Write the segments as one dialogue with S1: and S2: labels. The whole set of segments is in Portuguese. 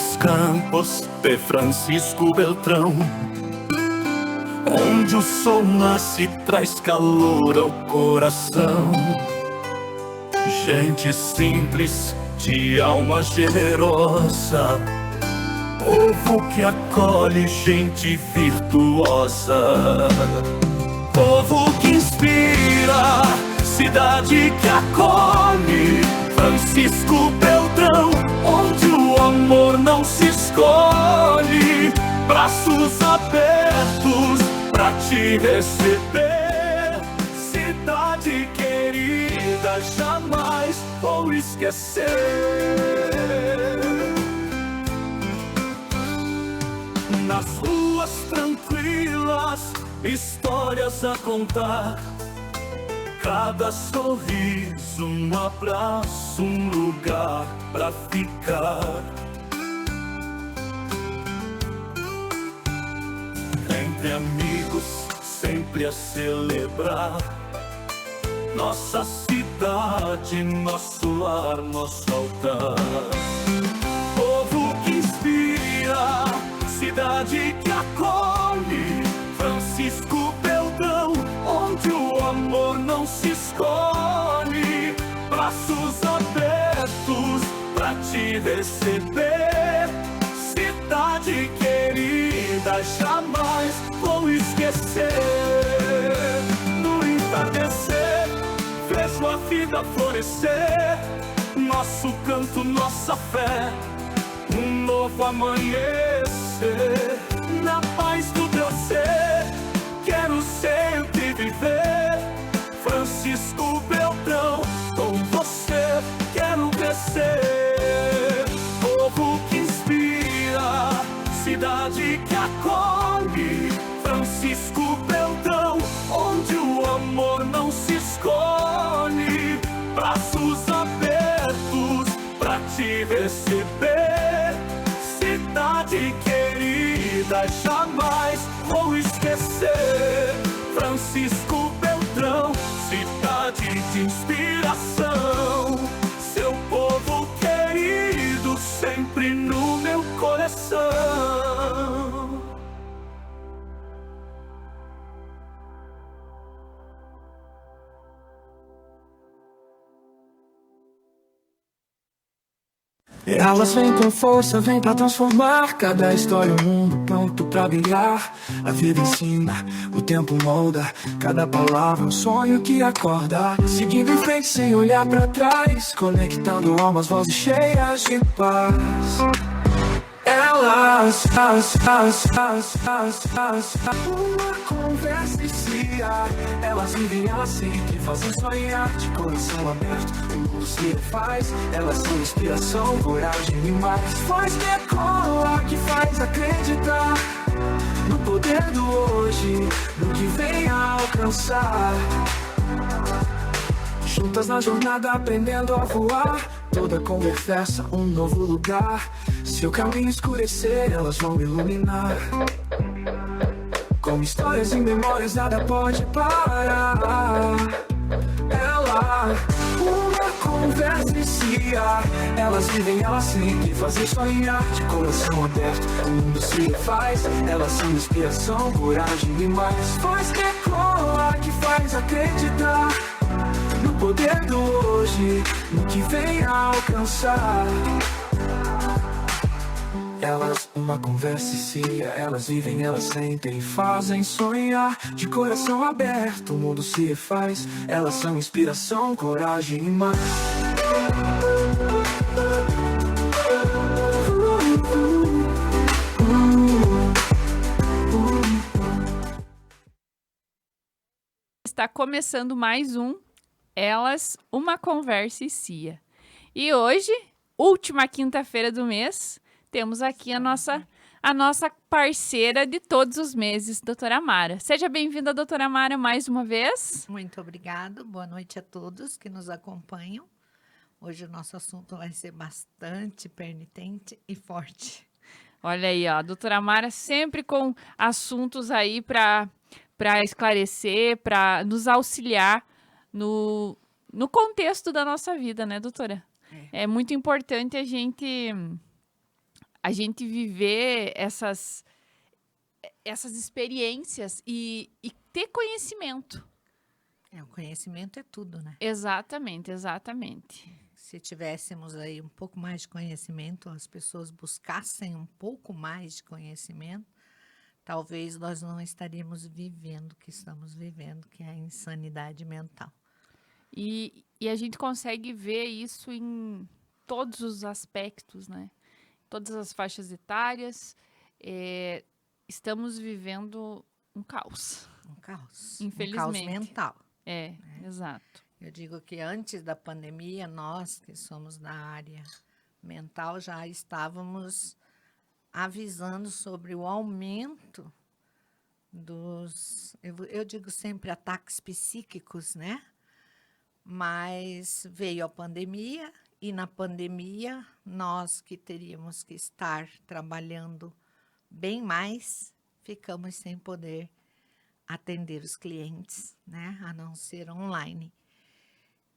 S1: nos campos de Francisco Beltrão, onde o sol nasce e traz calor ao coração. Gente simples, de alma generosa, povo que acolhe, gente virtuosa. Povo que inspira, cidade que acolhe, Francisco Beltrão, onde o amor não se escolhe. Braços abertos pra te receber, cidade querida, jamais vou esquecer. Nas ruas tranquilas, histórias a contar, cada sorriso, um abraço, um lugar pra ficar. Entre amigos, sempre a celebrar nossa cidade, nosso lar, nosso altar. Povo que inspira, cidade que acolhe, Francisco Beltrão, onde o amor não se escolhe. Braços abertos pra te receber, cidade querida, jamais vou esquecer. No entardecer, vejo a vida florescer, nosso canto, nossa fé, um novo amanhecer. Na paz do teu ser, quero sempre viver, Francisco Beltrão, com você quero crescer. Povo que inspira, cidade que acolhe, Francisco Beltrão, onde o amor não se escolhe. Braços abertos pra te receber, cidade querida, jamais vou esquecer. Francisco Beltrão, cidade de inspiração, seu povo querido sempre no meu coração.
S2: Elas vêm com força, vêm pra transformar cada história, um mundo pronto pra brilhar. A vida ensina, o tempo molda, cada palavra um sonho que acorda. Seguindo em frente sem olhar pra trás, conectando almas, vozes cheias de paz. Elas, uma conversa inicia. Elas vivem, elas sempre fazem sonhar, de coração aberto, o mundo se faz. Elas são inspiração, coragem e mais. Faz decolar, que faz acreditar no poder do hoje, no que vem a alcançar. Juntas na jornada, aprendendo a voar, toda conversa, um novo lugar. Se o caminho escurecer, elas vão iluminar. Com histórias e memórias, nada pode parar. Ela, uma conversa inicia. Elas vivem, elas sempre fazem sonhar, de coração aberto, o mundo se faz. Elas são inspiração, coragem e mais. Faz decolar, que faz acreditar no poder do hoje, no que vem a alcançar. Elas, uma conversa inicia. Elas vivem, elas sentem e fazem sonhar, de coração aberto, o mundo se faz. Elas são inspiração, coragem e mais.
S3: Está começando mais um Elas, uma conversa inicia. E hoje, última quinta-feira do mês, temos aqui a nossa parceira de todos os meses, doutora Amara. Seja bem-vinda, doutora Amara, mais uma vez.
S4: Muito obrigada. Boa noite a todos que nos acompanham. Hoje o nosso assunto vai ser bastante pertinente e forte.
S3: Olha aí, ó, a doutora Amara sempre com assuntos aí para esclarecer, para nos auxiliar no contexto da nossa vida, né, doutora? É muito importante a gente viver essas experiências e ter conhecimento.
S4: O conhecimento é tudo, né?
S3: Exatamente, exatamente.
S4: Se tivéssemos aí um pouco mais de conhecimento, as pessoas buscassem um pouco mais de conhecimento, talvez nós não estaríamos vivendo o que estamos vivendo, que é a insanidade mental.
S3: E a gente consegue ver isso em todos os aspectos, né? Todas as faixas etárias. Estamos vivendo um caos.
S4: Um caos.
S3: Infelizmente.
S4: Um caos mental.
S3: Exato.
S4: Eu digo que antes da pandemia, nós que somos da área mental já estávamos avisando sobre o aumento dos, eu digo sempre ataques psíquicos, né? Mas veio a pandemia e na pandemia nós que teríamos que estar trabalhando bem mais, ficamos sem poder atender os clientes, né? A não ser online.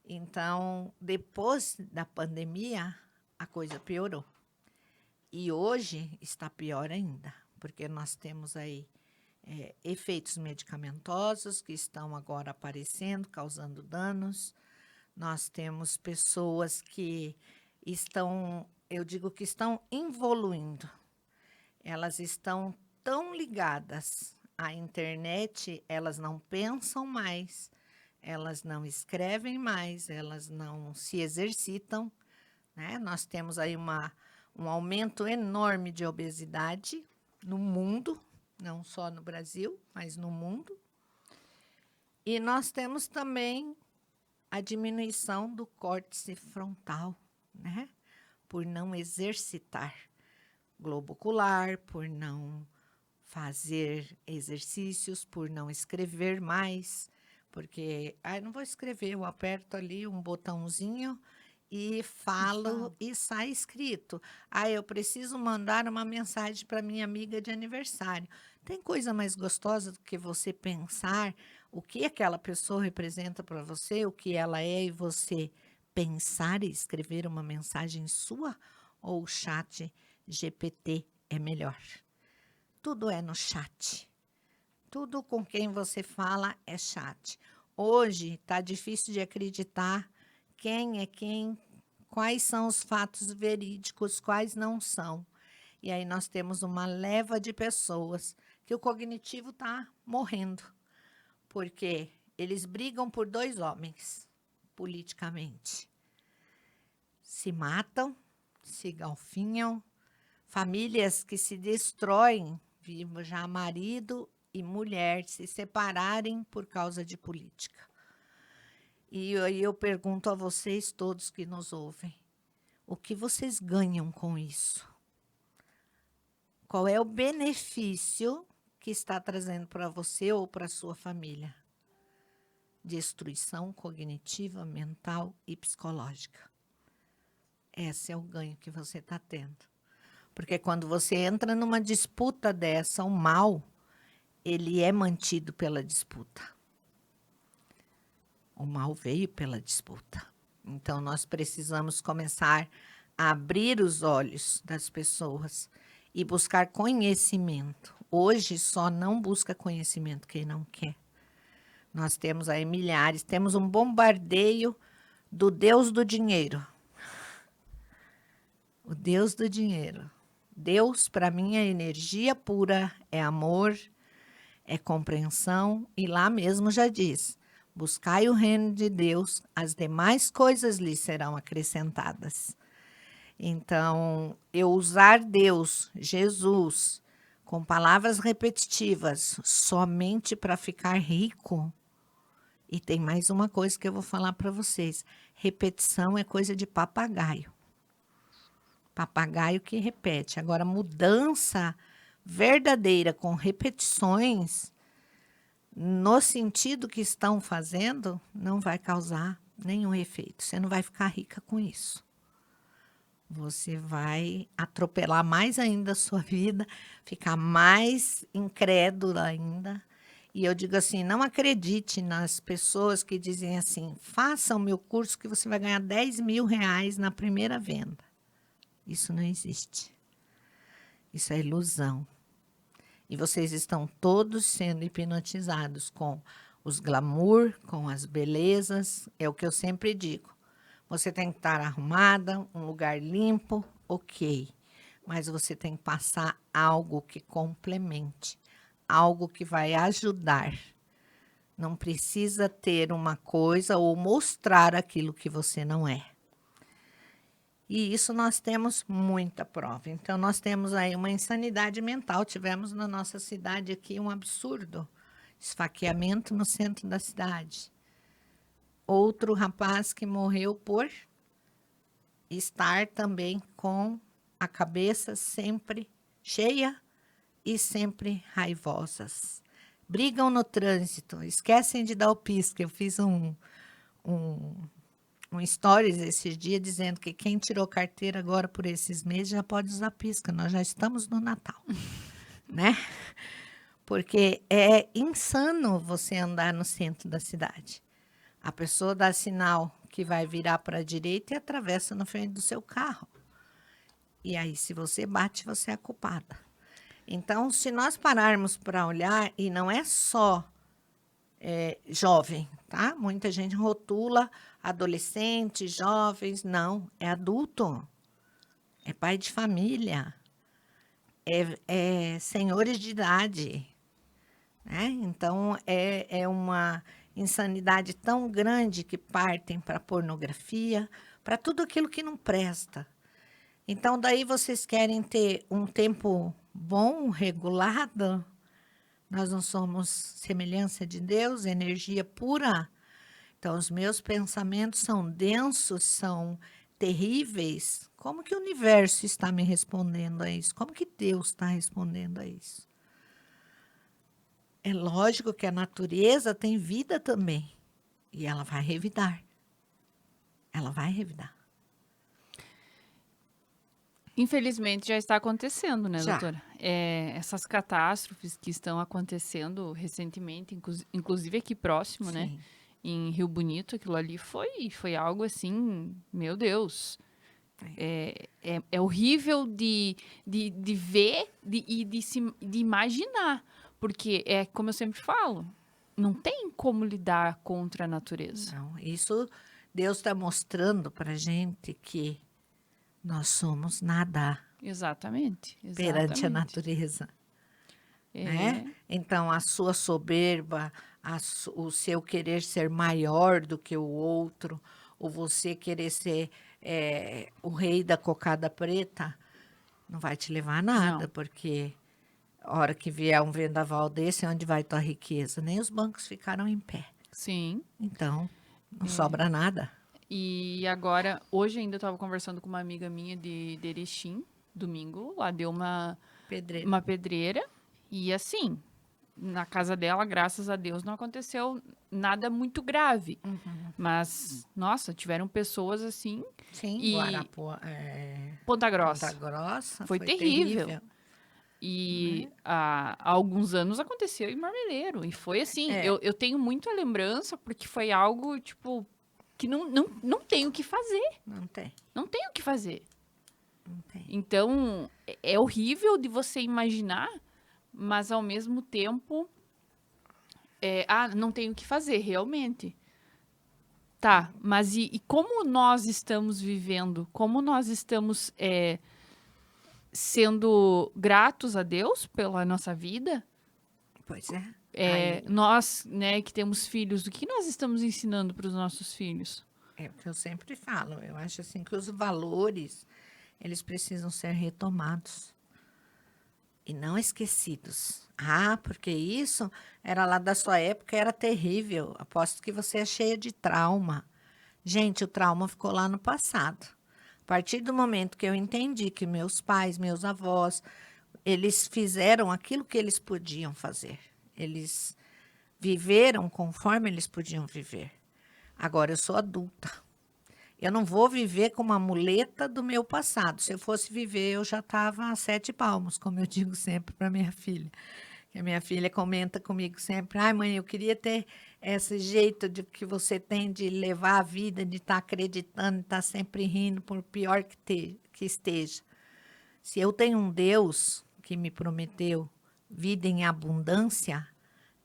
S4: Então, depois da pandemia, a coisa piorou. E hoje está pior ainda, porque nós temos aí efeitos medicamentosos que estão agora aparecendo, causando danos. Nós temos pessoas que estão, eu digo que estão evoluindo. Elas estão tão ligadas à internet, elas não pensam mais, elas não escrevem mais, elas não se exercitam, né? Nós temos aí um aumento enorme de obesidade no mundo, não só no Brasil, mas no mundo. E nós temos também a diminuição do córtex frontal, né? Por não exercitar globo ocular, por não fazer exercícios, por não escrever mais, porque não vou escrever, eu aperto ali um botãozinho e falo e sai escrito. Eu preciso mandar uma mensagem para minha amiga de aniversário. Tem coisa mais gostosa do que você pensar o que aquela pessoa representa para você, o que ela é, e você pensar e escrever uma mensagem sua? Ou o chat GPT é melhor? Tudo é no chat. Tudo com quem você fala é chat. Hoje está difícil de acreditar quem é quem, quais são os fatos verídicos, quais não são. E aí nós temos uma leva de pessoas que o cognitivo está morrendo, porque eles brigam por 2 homens, politicamente. Se matam, se galfinham, famílias que se destroem, vivo já marido e mulher se separarem por causa de política. E aí eu pergunto a vocês todos que nos ouvem, o que vocês ganham com isso? Qual é o benefício que está trazendo para você ou para a sua família? Destruição cognitiva, mental e psicológica. Esse é o ganho que você está tendo. Porque quando você entra numa disputa dessa, o mal, ele é mantido pela disputa. O mal veio pela disputa. Então, nós precisamos começar a abrir os olhos das pessoas e buscar conhecimento. Hoje, só não busca conhecimento quem não quer. Nós temos aí milhares, temos um bombardeio do Deus do dinheiro. O Deus do dinheiro. Deus, para mim, é energia pura, é amor, é compreensão, e lá mesmo já diz: buscai o reino de Deus, as demais coisas lhe serão acrescentadas. Então, eu usar Deus, Jesus, com palavras repetitivas, somente para ficar rico. E tem mais uma coisa que eu vou falar para vocês: repetição é coisa de papagaio. Papagaio que repete. Agora, mudança verdadeira com repetições, no sentido que estão fazendo, não vai causar nenhum efeito. Você não vai ficar rica com isso. Você vai atropelar mais ainda a sua vida, ficar mais incrédula ainda. E eu digo assim, não acredite nas pessoas que dizem assim: faça o meu curso que você vai ganhar R$10.000 na primeira venda. Isso não existe. Isso é ilusão. E vocês estão todos sendo hipnotizados com os glamour, com as belezas. É o que eu sempre digo. Você tem que estar arrumada, um lugar limpo, ok. Mas você tem que passar algo que complemente, algo que vai ajudar. Não precisa ter uma coisa ou mostrar aquilo que você não é. E isso nós temos muita prova. Então, nós temos aí uma insanidade mental. Tivemos na nossa cidade aqui um absurdo. Esfaqueamento no centro da cidade. Outro rapaz que morreu por estar também com a cabeça sempre cheia e sempre raivosas. Brigam no trânsito, esquecem de dar o pisca. Eu fiz um stories esses dias dizendo que quem tirou carteira agora por esses meses já pode usar pisca. Nós já estamos no Natal, né? Porque é insano você andar no centro da cidade. A pessoa dá sinal que vai virar para a direita e atravessa na frente do seu carro. E aí, se você bate, você é a culpada. Então, se nós pararmos para olhar, e não é só jovem, tá? Muita gente rotula adolescentes, jovens. Não, é adulto. É pai de família. É senhores de idade. Né? Então, é uma insanidade tão grande que partem para pornografia, para tudo aquilo que não presta. Então, daí vocês querem ter um tempo bom, regulado. Nós não somos semelhança de Deus, energia pura. Então, os meus pensamentos são densos, são terríveis. Como que o universo está me respondendo a isso? Como que Deus está respondendo a isso? É lógico que a natureza tem vida também. E ela vai revidar. Ela vai revidar.
S3: Infelizmente já está acontecendo, né,
S4: Já.
S3: doutora? Essas catástrofes que estão acontecendo recentemente, inclusive aqui próximo, né?
S4: Sim.
S3: Em Rio Bonito, aquilo ali foi algo assim, meu Deus. É horrível de ver e de imaginar. Porque é como eu sempre falo, não tem como lidar contra a natureza.
S4: Não, isso Deus está mostrando para a gente que nós somos nada
S3: Exatamente.
S4: perante a natureza. Né? Então, a sua soberba, o seu querer ser maior do que o outro, ou você querer ser o rei da cocada preta, não vai te levar a nada,
S3: Não.
S4: porque a hora que vier um vendaval desse, onde vai tua riqueza? Nem os bancos ficaram em pé.
S3: Sim.
S4: Então, não sobra nada.
S3: E agora, hoje ainda eu estava conversando com uma amiga minha de Erechim, domingo, lá deu uma pedreira. E assim, na casa dela, graças a Deus, não aconteceu nada muito grave.
S4: Uhum.
S3: Mas, nossa, tiveram pessoas assim.
S4: Sim,
S3: E
S4: Guarapuava,
S3: Ponta Grossa.
S4: Ponta Grossa
S3: Foi terrível. E há alguns anos aconteceu em Marmeleiro. E foi assim, eu tenho muita lembrança, porque foi algo, tipo, que não tem o que fazer.
S4: Não tem.
S3: Não tem o que fazer.
S4: Não tem.
S3: Então, é horrível de você imaginar, mas ao mesmo tempo, não tem o que fazer, realmente. Tá, mas e como nós estamos vivendo? Como nós estamos sendo gratos a Deus pela nossa vida?
S4: Pois é.
S3: Nós, né, que temos filhos, o que nós estamos ensinando para os nossos filhos?
S4: É o que eu sempre falo. Eu acho assim que os valores, eles precisam ser retomados e não esquecidos. Ah, porque isso era lá da sua época, era terrível. Aposto que você é cheia de trauma. Gente, o trauma ficou lá no passado. A partir do momento que eu entendi que meus pais, meus avós, eles fizeram aquilo que eles podiam fazer. Eles viveram conforme eles podiam viver. Agora, eu sou adulta. Eu não vou viver com uma muleta do meu passado. Se eu fosse viver, eu já estava a 7 palmos, como eu digo sempre para minha filha. E a minha filha comenta comigo sempre, ai mãe, eu queria ter esse jeito que você tem de levar a vida, de estar acreditando, de estar sempre rindo, por pior que esteja. Se eu tenho um Deus que me prometeu vida em abundância,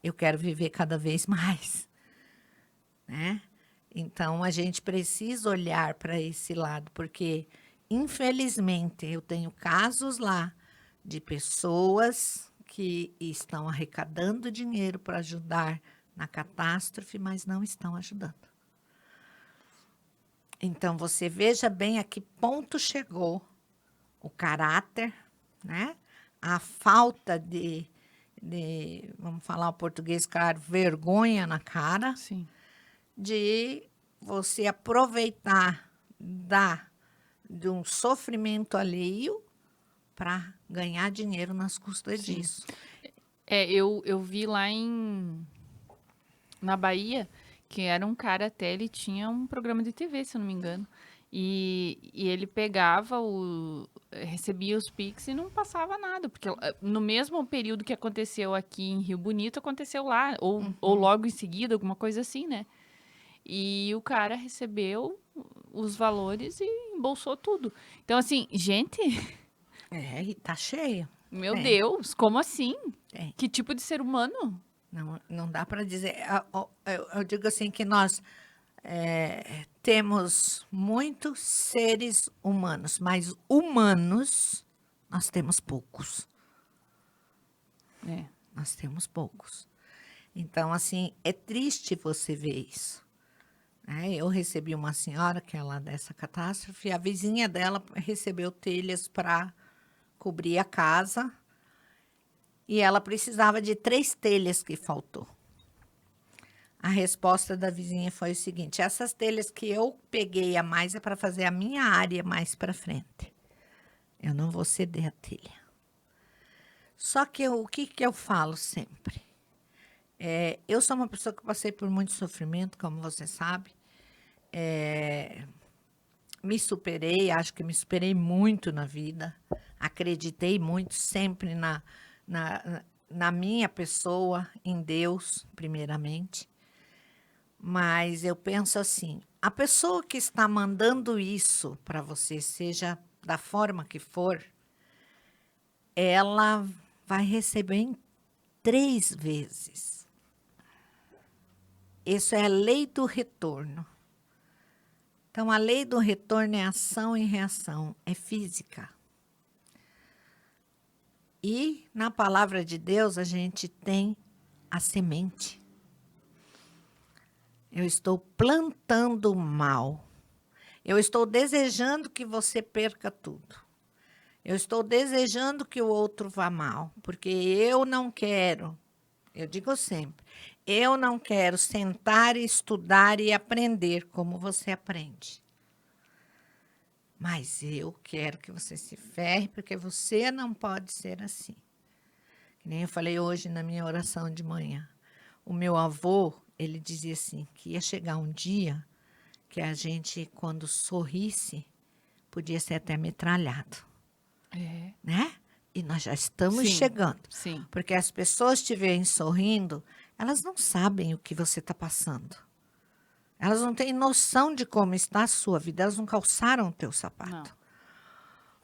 S4: eu quero viver cada vez mais, né? Então, a gente precisa olhar para esse lado, porque, infelizmente, eu tenho casos lá de pessoas que estão arrecadando dinheiro para ajudar na catástrofe, mas não estão ajudando. Então, você veja bem a que ponto chegou o caráter, né? A falta de, vamos falar o português claro, vergonha na cara,
S3: Sim.
S4: de você aproveitar de um sofrimento alheio para ganhar dinheiro nas custas
S3: Sim.
S4: disso.
S3: Eu vi lá na Bahia, que era um cara até, ele tinha um programa de TV, se eu não me engano. E ele pegava recebia os Pix e não passava nada, porque no mesmo período que aconteceu aqui em Rio Bonito, aconteceu lá, ou logo em seguida, alguma coisa assim, né? E o cara recebeu os valores e embolsou tudo. Então, assim, gente,
S4: E tá cheio.
S3: meu
S4: É.
S3: Deus, como assim?
S4: É.
S3: Que tipo de ser humano?
S4: Não dá para dizer. Eu digo assim que nós temos muitos seres humanos, mas humanos nós temos poucos.
S3: É.
S4: Nós temos poucos. Então, assim, é triste você ver isso. Né? Eu recebi uma senhora que é lá dessa catástrofe, a vizinha dela recebeu telhas para cobrir a casa e ela precisava de 3 telhas que faltou. A resposta da vizinha foi o seguinte: essas telhas que eu peguei a mais é para fazer a minha área mais para frente. Eu não vou ceder a telha. Só que o que eu falo sempre? Eu sou uma pessoa que passei por muito sofrimento, como você sabe. Me superei, acho que me superei muito na vida. Acreditei muito sempre na minha pessoa, em Deus, primeiramente. Mas eu penso assim, a pessoa que está mandando isso para você, seja da forma que for, ela vai receber em 3 vezes. Isso é a lei do retorno. Então, a lei do retorno é ação e reação, é física. E na palavra de Deus a gente tem a semente. Eu estou plantando mal. Eu estou desejando que você perca tudo. Eu estou desejando que o outro vá mal, porque eu não quero, eu digo sempre, eu não quero sentar, estudar e aprender como você aprende. Mas eu quero que você se ferre, porque você não pode ser assim. Que nem eu falei hoje na minha oração de manhã. O meu avô, ele dizia assim, que ia chegar um dia que a gente, quando sorrisse, podia ser até metralhado. Né? E nós já estamos
S3: Sim,
S4: chegando.
S3: sim.
S4: Porque as pessoas te veem sorrindo, elas não sabem o que você está passando. Elas não têm noção de como está a sua vida. Elas não calçaram o teu sapato.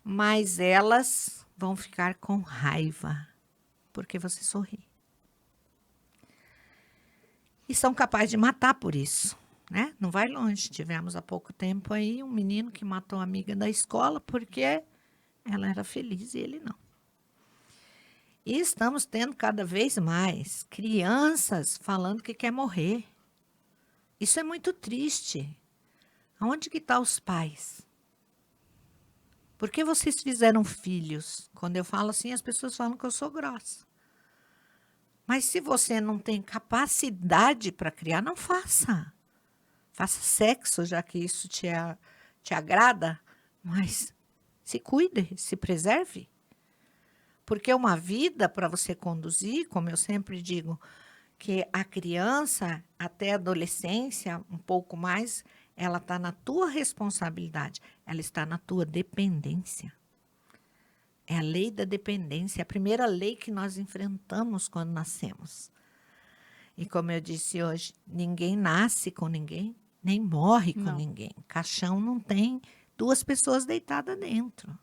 S3: Não.
S4: Mas elas vão ficar com raiva porque você sorri. E são capazes de matar por isso. Né? Não vai longe. Tivemos há pouco tempo aí um menino que matou a amiga da escola porque ela era feliz e ele não. E estamos tendo cada vez mais crianças falando que quer morrer. Isso é muito triste. Aonde que estão os pais? Por que vocês fizeram filhos? Quando eu falo assim, as pessoas falam que eu sou grossa. Mas se você não tem capacidade para criar, não faça. Faça sexo, já que isso te agrada, mas se cuide, se preserve. Porque uma vida para você conduzir, como eu sempre digo, que a criança, até a adolescência, um pouco mais, ela está na tua responsabilidade, ela está na tua dependência. É a lei da dependência, a primeira lei que nós enfrentamos quando nascemos. E como eu disse hoje, ninguém nasce com ninguém, nem morre com ninguém. Caixão não tem 2 pessoas deitadas dentro.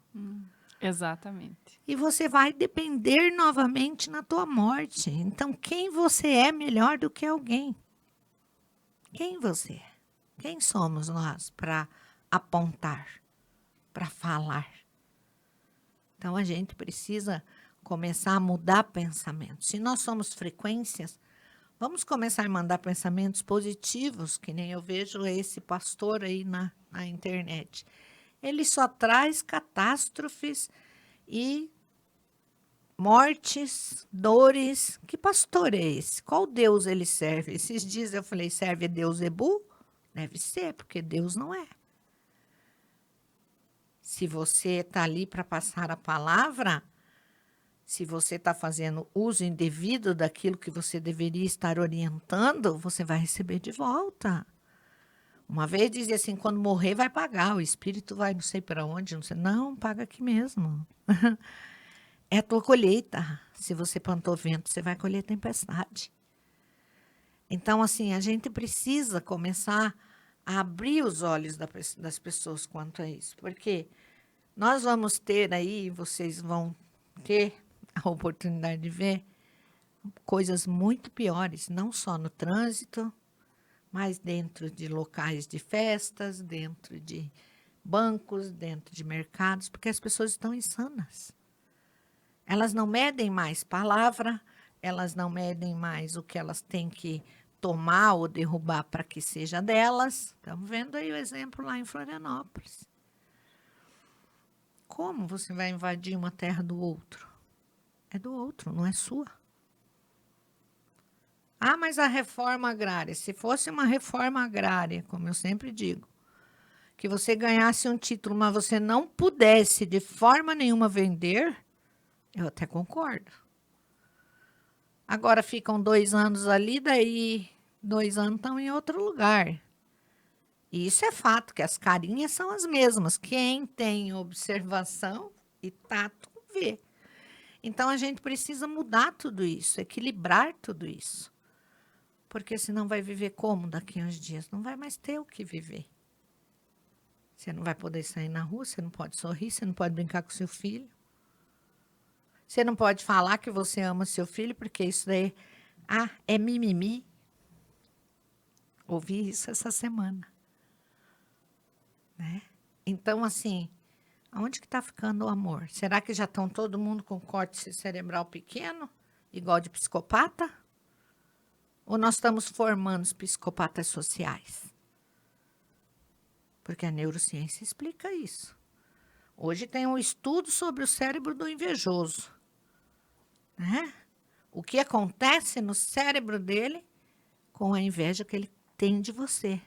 S3: Exatamente.
S4: E você vai depender novamente na tua morte. Então, quem você é melhor do que alguém? Quem você é? Quem somos nós para apontar, para falar? Então, a gente precisa começar a mudar pensamentos. Se nós somos frequências, vamos começar a mandar pensamentos positivos, que nem eu vejo esse pastor aí na internet. Ele só traz catástrofes e mortes, dores. Que pastor é esse? Qual Deus ele serve? Esses dias eu falei, serve a Deus Ebu? Deve ser, porque Deus não é. Se você está ali para passar a palavra, se você está fazendo uso indevido daquilo que você deveria estar orientando, você vai receber de volta. Uma vez dizia assim, quando morrer vai pagar, o espírito vai não sei para onde, não sei. Não, paga aqui mesmo. É a tua colheita. Se você plantou vento, você vai colher tempestade. Então, assim, a gente precisa começar a abrir os olhos das pessoas quanto a isso. Porque nós vamos ter aí, vocês vão ter a oportunidade de ver coisas muito piores, não só no trânsito, mas dentro de locais de festas, dentro de bancos, dentro de mercados, porque as pessoas estão insanas. Elas não medem mais palavra, elas não medem mais o que elas têm que tomar ou derrubar para que seja delas. Estamos vendo aí o exemplo lá em Florianópolis. Como você vai invadir uma terra do outro? É do outro, não é sua. Ah, mas a reforma agrária, se fosse uma reforma agrária, como eu sempre digo, que você ganhasse um título, mas você não pudesse de forma nenhuma vender, eu até concordo. Agora ficam 2 anos ali, daí 2 anos estão em outro lugar. E isso é fato, que as carinhas são as mesmas. Quem tem observação e tato vê. Então, a gente precisa mudar tudo isso, equilibrar tudo isso. Porque senão vai viver como daqui a uns dias? Não vai mais ter o que viver. Você não vai poder sair na rua, você não pode sorrir, você não pode brincar com seu filho. Você não pode falar que você ama seu filho, porque isso daí é mimimi. Ouvi isso essa semana. Né? Então, assim, aonde que está ficando o amor? Será que já estão todo mundo com córtex cerebral pequeno, igual de psicopata? Ou nós estamos formando os psicopatas sociais? Porque a neurociência explica isso. Hoje tem um estudo sobre o cérebro do invejoso. Né? O que acontece no cérebro dele com a inveja que ele tem de você.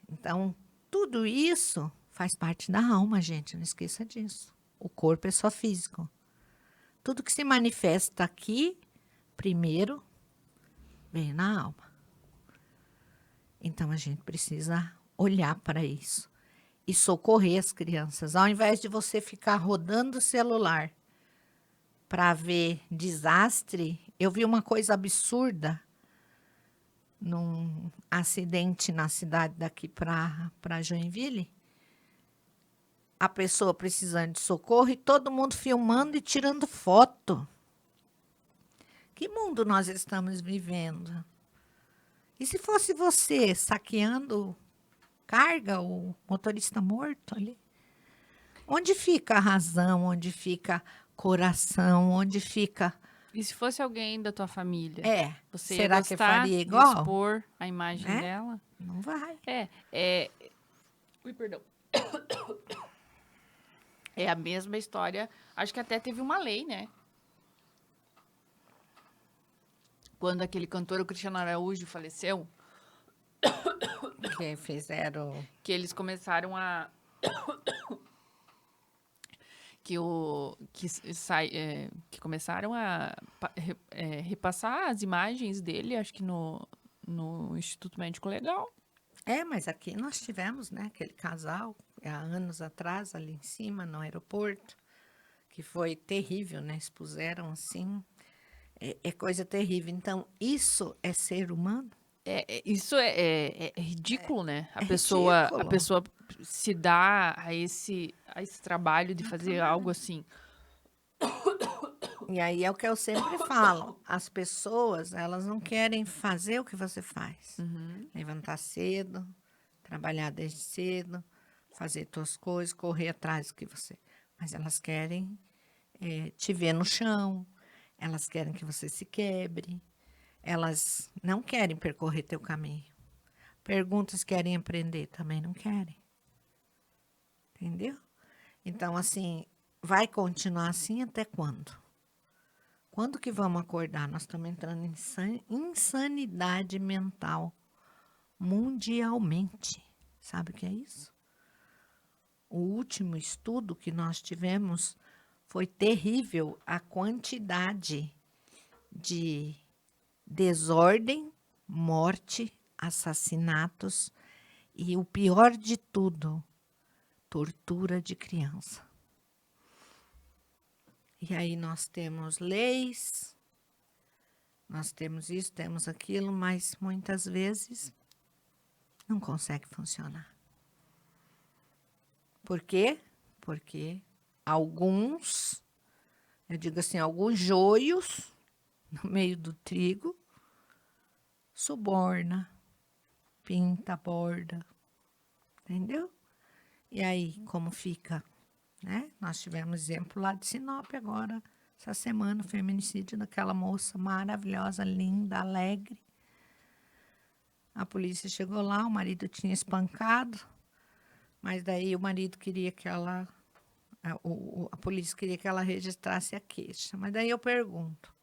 S4: Então, tudo isso faz parte da alma, gente. Não esqueça disso. O corpo é só físico. Tudo que se manifesta aqui, primeiro, vem na alma. Então, a gente precisa olhar para isso e socorrer as crianças. Ao invés de você ficar rodando o celular para ver desastre, eu vi uma coisa absurda num acidente na cidade daqui para Joinville. A pessoa precisando de socorro e todo mundo filmando e tirando foto. Que mundo nós estamos vivendo? E se fosse você saqueando carga, o motorista morto ali? Onde fica a razão? Onde fica coração? Onde fica...
S3: E se fosse alguém da tua família? Você
S4: Será
S3: ia
S4: que
S3: gostar
S4: faria igual?
S3: de expor a imagem
S4: Né?
S3: dela?
S4: Não vai.
S3: Ui, perdão. É a mesma história. Acho que até teve uma lei, né? Quando aquele cantor, o Cristiano Araújo, faleceu,
S4: Que fizeram...
S3: que eles começaram a... que começaram a repassar as imagens dele, acho que no Instituto Médico Legal.
S4: Mas aqui nós tivemos, né, aquele casal, há anos atrás, ali em cima, no aeroporto, que foi terrível, né? Expuseram assim. É coisa terrível. Então, isso é ser humano?
S3: Isso é ridículo, né? A pessoa se dá a esse trabalho de fazer algo assim.
S4: E aí é o que eu sempre falo. As pessoas, elas não querem fazer o que você faz. Levantar cedo, trabalhar desde cedo, fazer suas coisas, correr atrás do que você... Mas elas querem te ver no chão, elas querem que você se quebre, elas não querem percorrer teu caminho. Perguntas querem aprender, também não querem. Entendeu? Então, assim, vai continuar assim até quando? Quando que vamos acordar? Nós estamos entrando em insanidade mental mundialmente. Sabe o que é isso? O último estudo que nós tivemos foi terrível a quantidade de desordem, morte, assassinatos e o pior de tudo, tortura de criança. E aí nós temos leis, nós temos isso, temos aquilo, mas muitas vezes não consegue funcionar. Por quê? Porque alguns, eu digo assim, alguns joios no meio do trigo, suborna, pinta, borda, entendeu? E aí, como fica? Né? Nós tivemos exemplo lá de Sinop agora, essa semana, o feminicídio daquela moça maravilhosa, linda, alegre. A polícia chegou lá, o marido tinha espancado, mas daí o marido queria que ela, a polícia queria que ela registrasse a queixa. Mas daí eu pergunto,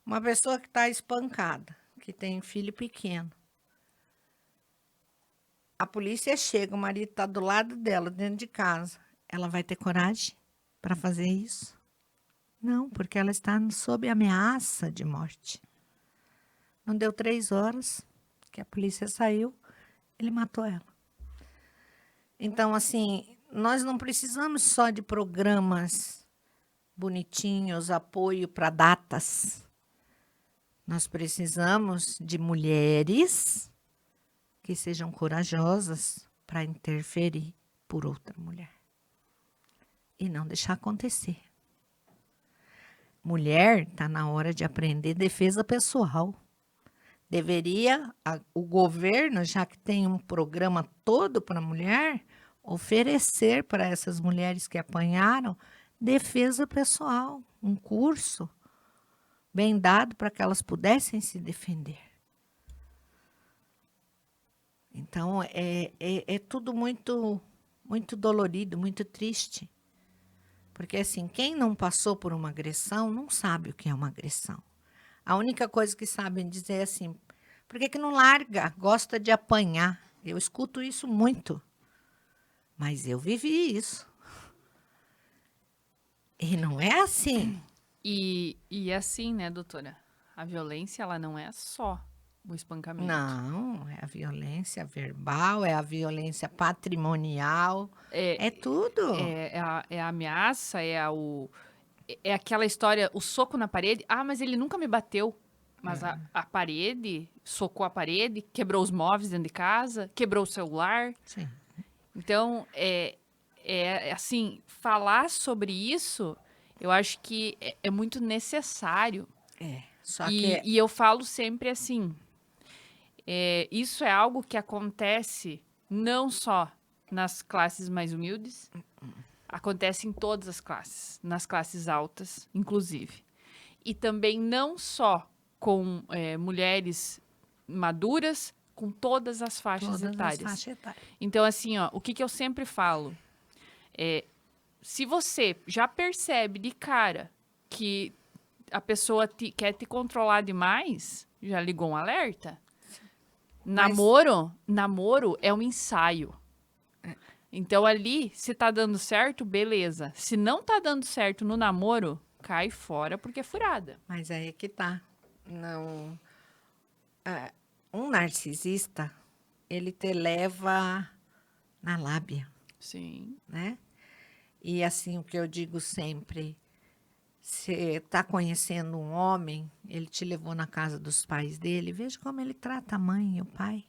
S4: uma pessoa que está espancada, que tem filho pequeno, a polícia chega, o marido está do lado dela, dentro de casa, ela vai ter coragem para fazer isso? Não, porque ela está sob ameaça de morte. Não deu 3 horas que a polícia saiu, ele matou ela. Então, assim, nós não precisamos só de programas bonitinhos, apoio para datas. Nós precisamos de mulheres que sejam corajosas para interferir por outra mulher. E não deixar acontecer. Mulher está na hora de aprender defesa pessoal. Deveria o governo, já que tem um programa todo para a mulher, oferecer para essas mulheres que apanharam defesa pessoal, um curso bem dado para que elas pudessem se defender. Então, é tudo muito, muito dolorido, muito triste. Porque, assim, quem não passou por uma agressão não sabe o que é uma agressão. A única coisa que sabem dizer é assim, por que não larga? Gosta de apanhar. Eu escuto isso muito. Mas eu vivi isso. E não é assim.
S3: E assim, né, doutora? A violência, ela não é só o espancamento.
S4: Não, é a violência verbal, é a violência patrimonial, é tudo.
S3: É a ameaça, é aquela história, o soco na parede. Ah, mas ele nunca me bateu. Mas a parede, socou a parede, quebrou os móveis dentro de casa, quebrou o celular.
S4: Sim.
S3: Então, assim, falar sobre isso, eu acho que é muito necessário.
S4: Só
S3: E eu falo sempre assim, isso é algo que acontece não só nas classes mais humildes, acontece em todas as classes, nas classes altas, inclusive. E também não só com mulheres maduras, com todas as faixas etárias. Então, assim, ó, o que eu sempre falo se você já percebe de cara que a pessoa quer te controlar demais, já ligou um alerta? Namoro é um ensaio. Então, ali, se tá dando certo, beleza. Se não tá dando certo no namoro, cai fora porque é furada.
S4: Mas aí é que tá. Não, um narcisista, ele te leva na lábia,
S3: Sim.
S4: né? E assim, o que eu digo sempre, você está conhecendo um homem, ele te levou na casa dos pais dele, veja como ele trata a mãe e o pai,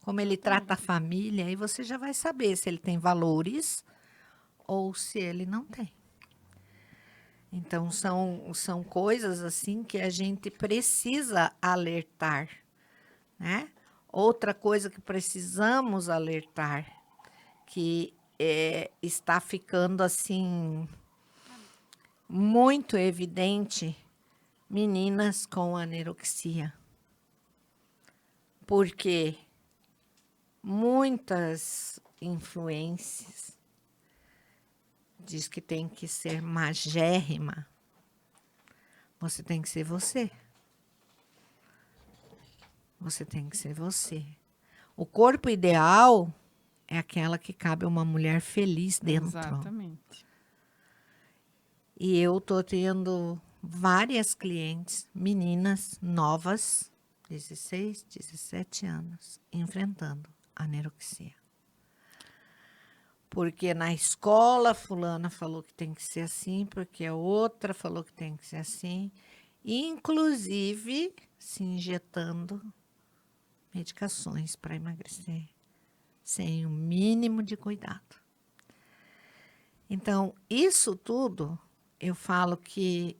S4: como ele trata a família, e você já vai saber se ele tem valores ou se ele não tem. Então, são coisas assim que a gente precisa alertar, né? Outra coisa que precisamos alertar, que está ficando assim muito evidente, meninas com anorexia. Porque muitas influências diz que tem que ser magérrima. Você tem que ser você. Você tem que ser você. O corpo ideal é aquela que cabe uma mulher feliz dentro.
S3: Exatamente.
S4: E eu tô tendo várias clientes, meninas novas, 16, 17 anos, enfrentando anorexia. Porque na escola fulana falou que tem que ser assim, porque a outra falou que tem que ser assim, inclusive se injetando medicações para emagrecer, sem o mínimo de cuidado. Então, isso tudo, eu falo que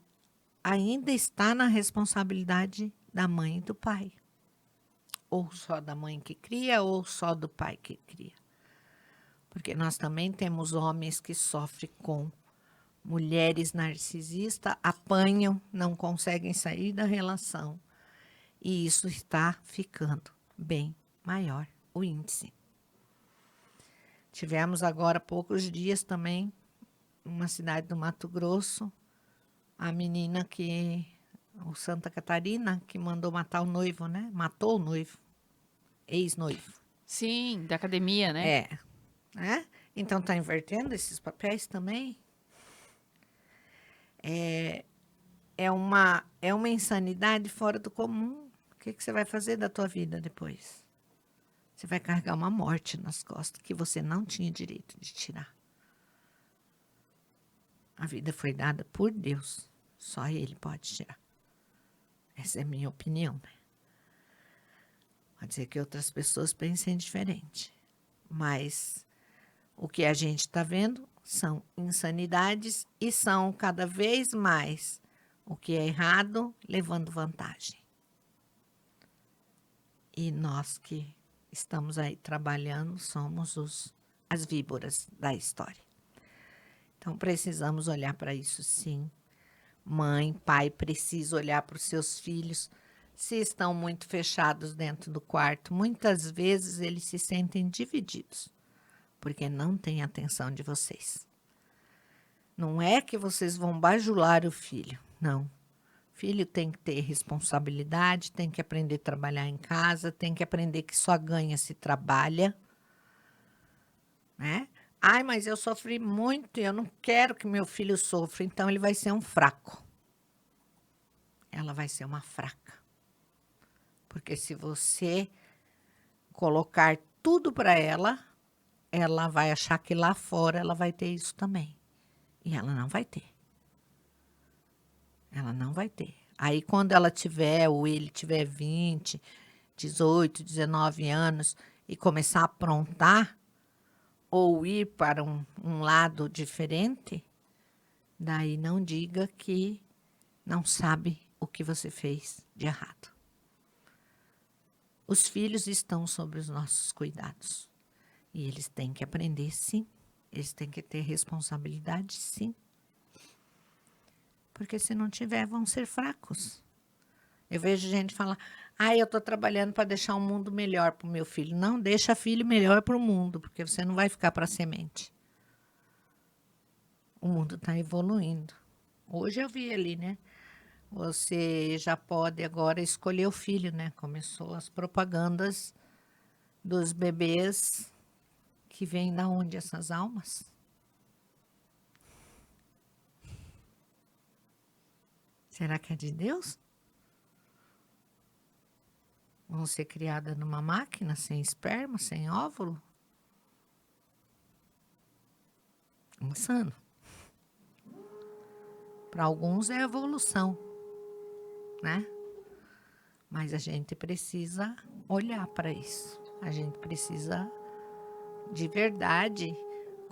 S4: ainda está na responsabilidade da mãe e do pai. Ou só da mãe que cria, ou só do pai que cria. Porque nós também temos homens que sofrem com mulheres narcisistas, apanham, não conseguem sair da relação. E isso está ficando bem maior, o índice. Tivemos agora há poucos dias também, numa cidade do Mato Grosso, a menina que, o Santa Catarina, que mandou matar o noivo, né? Matou o noivo, ex-noivo.
S3: Sim, da academia, né?
S4: Né? Então, está invertendo esses papéis também? É uma insanidade fora do comum. O que você vai fazer da tua vida depois? Você vai carregar uma morte nas costas que você não tinha direito de tirar. A vida foi dada por Deus. Só Ele pode tirar. Essa é a minha opinião, né? Pode ser que outras pessoas pensem diferente. Mas o que a gente está vendo são insanidades e são cada vez mais o que é errado levando vantagem. E nós que estamos aí trabalhando somos as víboras da história. Então precisamos olhar para isso, sim. Mãe, pai, precisa olhar para os seus filhos. Se estão muito fechados dentro do quarto, muitas vezes eles se sentem divididos, porque não têm atenção de vocês. Não é que vocês vão bajular o filho, não. Filho tem que ter responsabilidade, tem que aprender a trabalhar em casa, tem que aprender que só ganha se trabalha, né? Ai, mas eu sofri muito e eu não quero que meu filho sofra, então ele vai ser um fraco. Ela vai ser uma fraca. Porque se você colocar tudo para ela, ela vai achar que lá fora ela vai ter isso também. E ela não vai ter. Ela não vai ter. Aí quando ela tiver, ou ele tiver 20, 18, 19 anos e começar a aprontar, ou ir para um lado diferente, daí não diga que não sabe o que você fez de errado. Os filhos estão sob os nossos cuidados. E eles têm que aprender, sim. Eles têm que ter responsabilidade, sim. Porque se não tiver, vão ser fracos. Eu vejo gente falar, eu estou trabalhando para deixar um mundo melhor para o meu filho. Não, deixa filho melhor para o mundo, porque você não vai ficar para semente. O mundo está evoluindo. Hoje eu vi ali, né? Você já pode agora escolher o filho, né? Começou as propagandas dos bebês que vêm da onde essas almas? Será que é de Deus? Vão ser criadas numa máquina, sem esperma, sem óvulo? Insano. Para alguns é evolução, né? Mas a gente precisa olhar para isso. A gente precisa, de verdade,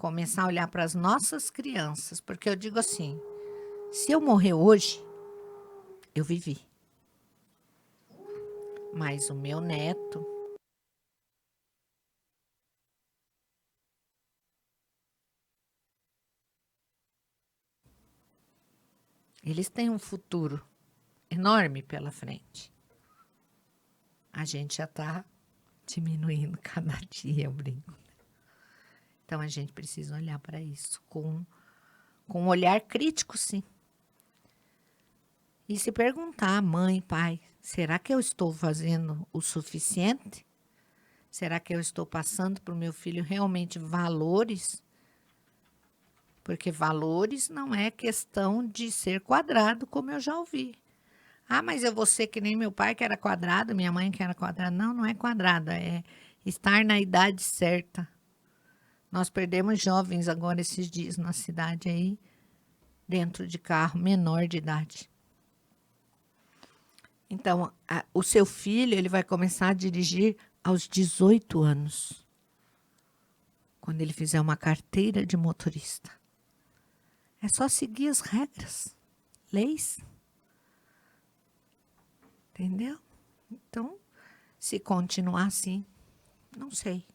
S4: começar a olhar para as nossas crianças, porque eu digo assim, se eu morrer hoje, eu vivi. Mas o meu neto, eles têm um futuro enorme pela frente. A gente já está diminuindo cada dia, eu brinco. Então, a gente precisa olhar para isso com um olhar crítico, sim. E se perguntar, mãe, pai, será que eu estou fazendo o suficiente? Será que eu estou passando para o meu filho realmente valores? Porque valores não é questão de ser quadrado, como eu já ouvi. Ah, mas eu vou ser que nem meu pai que era quadrado, minha mãe que era quadrada. Não, não é quadrada, é estar na idade certa. Nós perdemos jovens agora esses dias na cidade aí, dentro de carro, menor de idade. Então, o seu filho, ele vai começar a dirigir aos 18 anos. Quando ele fizer uma carteira de motorista. É só seguir as regras, leis. Entendeu? Então, se continuar assim, não sei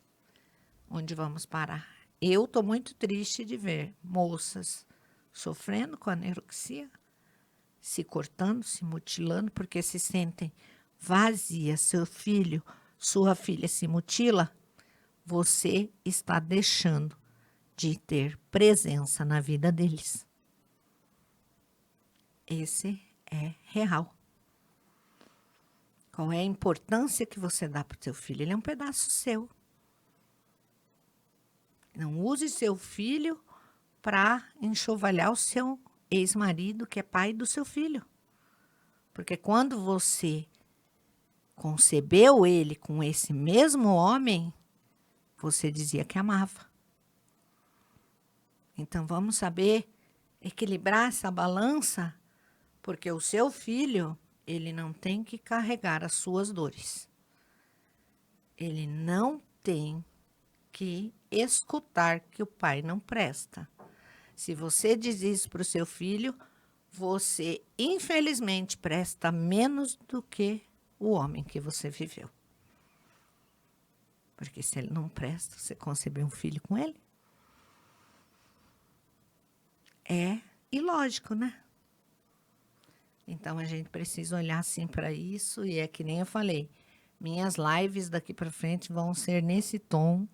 S4: onde vamos parar. Eu estou muito triste de ver moças sofrendo com anorexia, se cortando, se mutilando, porque se sentem vazias. Seu filho, sua filha se mutila, você está deixando de ter presença na vida deles. Esse é real. Qual é a importância que você dá para o seu filho? Ele é um pedaço seu. Não use seu filho para enxovalhar o seu ex-marido, que é pai do seu filho. Porque quando você concebeu ele com esse mesmo homem, você dizia que amava. Então, vamos saber equilibrar essa balança, porque o seu filho, ele não tem que carregar as suas dores. Ele não tem que escutar que o pai não presta. Se você diz isso para o seu filho, você, infelizmente, presta menos do que o homem que você viveu. Porque se ele não presta, você concebeu um filho com ele? É ilógico, né? Então, a gente precisa olhar assim para isso, e é que nem eu falei, minhas lives daqui para frente vão ser nesse tom,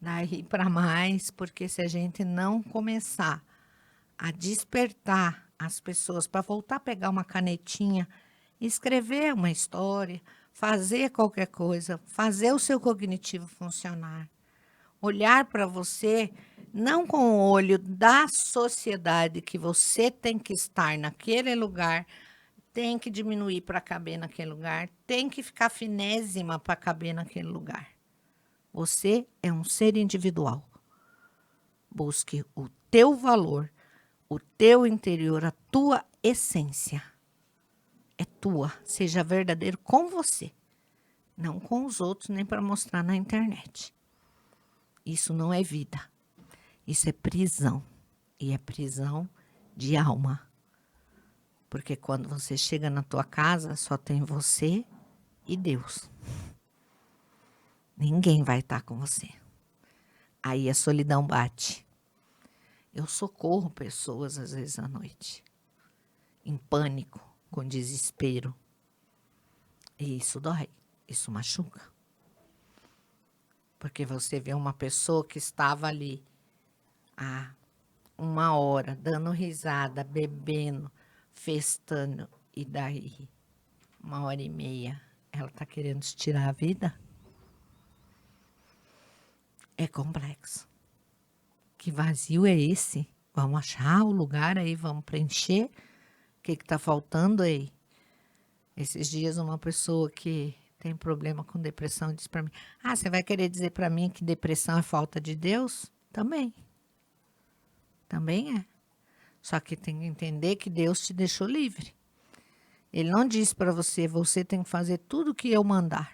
S4: daí para mais, porque se a gente não começar a despertar as pessoas para voltar a pegar uma canetinha, escrever uma história, fazer qualquer coisa, fazer o seu cognitivo funcionar, olhar para você não com o olho da sociedade que você tem que estar naquele lugar, tem que diminuir para caber naquele lugar, tem que ficar finésima para caber naquele lugar. Você é um ser individual. Busque o teu valor, o teu interior, a tua essência. É tua. Seja verdadeiro com você. Não com os outros, nem para mostrar na internet. Isso não é vida. Isso é prisão. E é prisão de alma. Porque quando você chega na tua casa, só tem você e Deus. Ninguém vai estar com você. Aí a solidão bate. Eu socorro pessoas, às vezes, à noite. Em pânico, com desespero. E isso dói. Isso machuca. Porque você vê uma pessoa que estava ali há 1 hora, dando risada, bebendo, festando. E daí, 1h30, ela está querendo te tirar a vida? É complexo. Que vazio é esse? Vamos achar o lugar aí, vamos preencher. O que está faltando aí? Esses dias uma pessoa que tem problema com depressão disse para mim, você vai querer dizer para mim que depressão é falta de Deus? Também. Também é. Só que tem que entender que Deus te deixou livre. Ele não disse para você, você tem que fazer tudo o que eu mandar.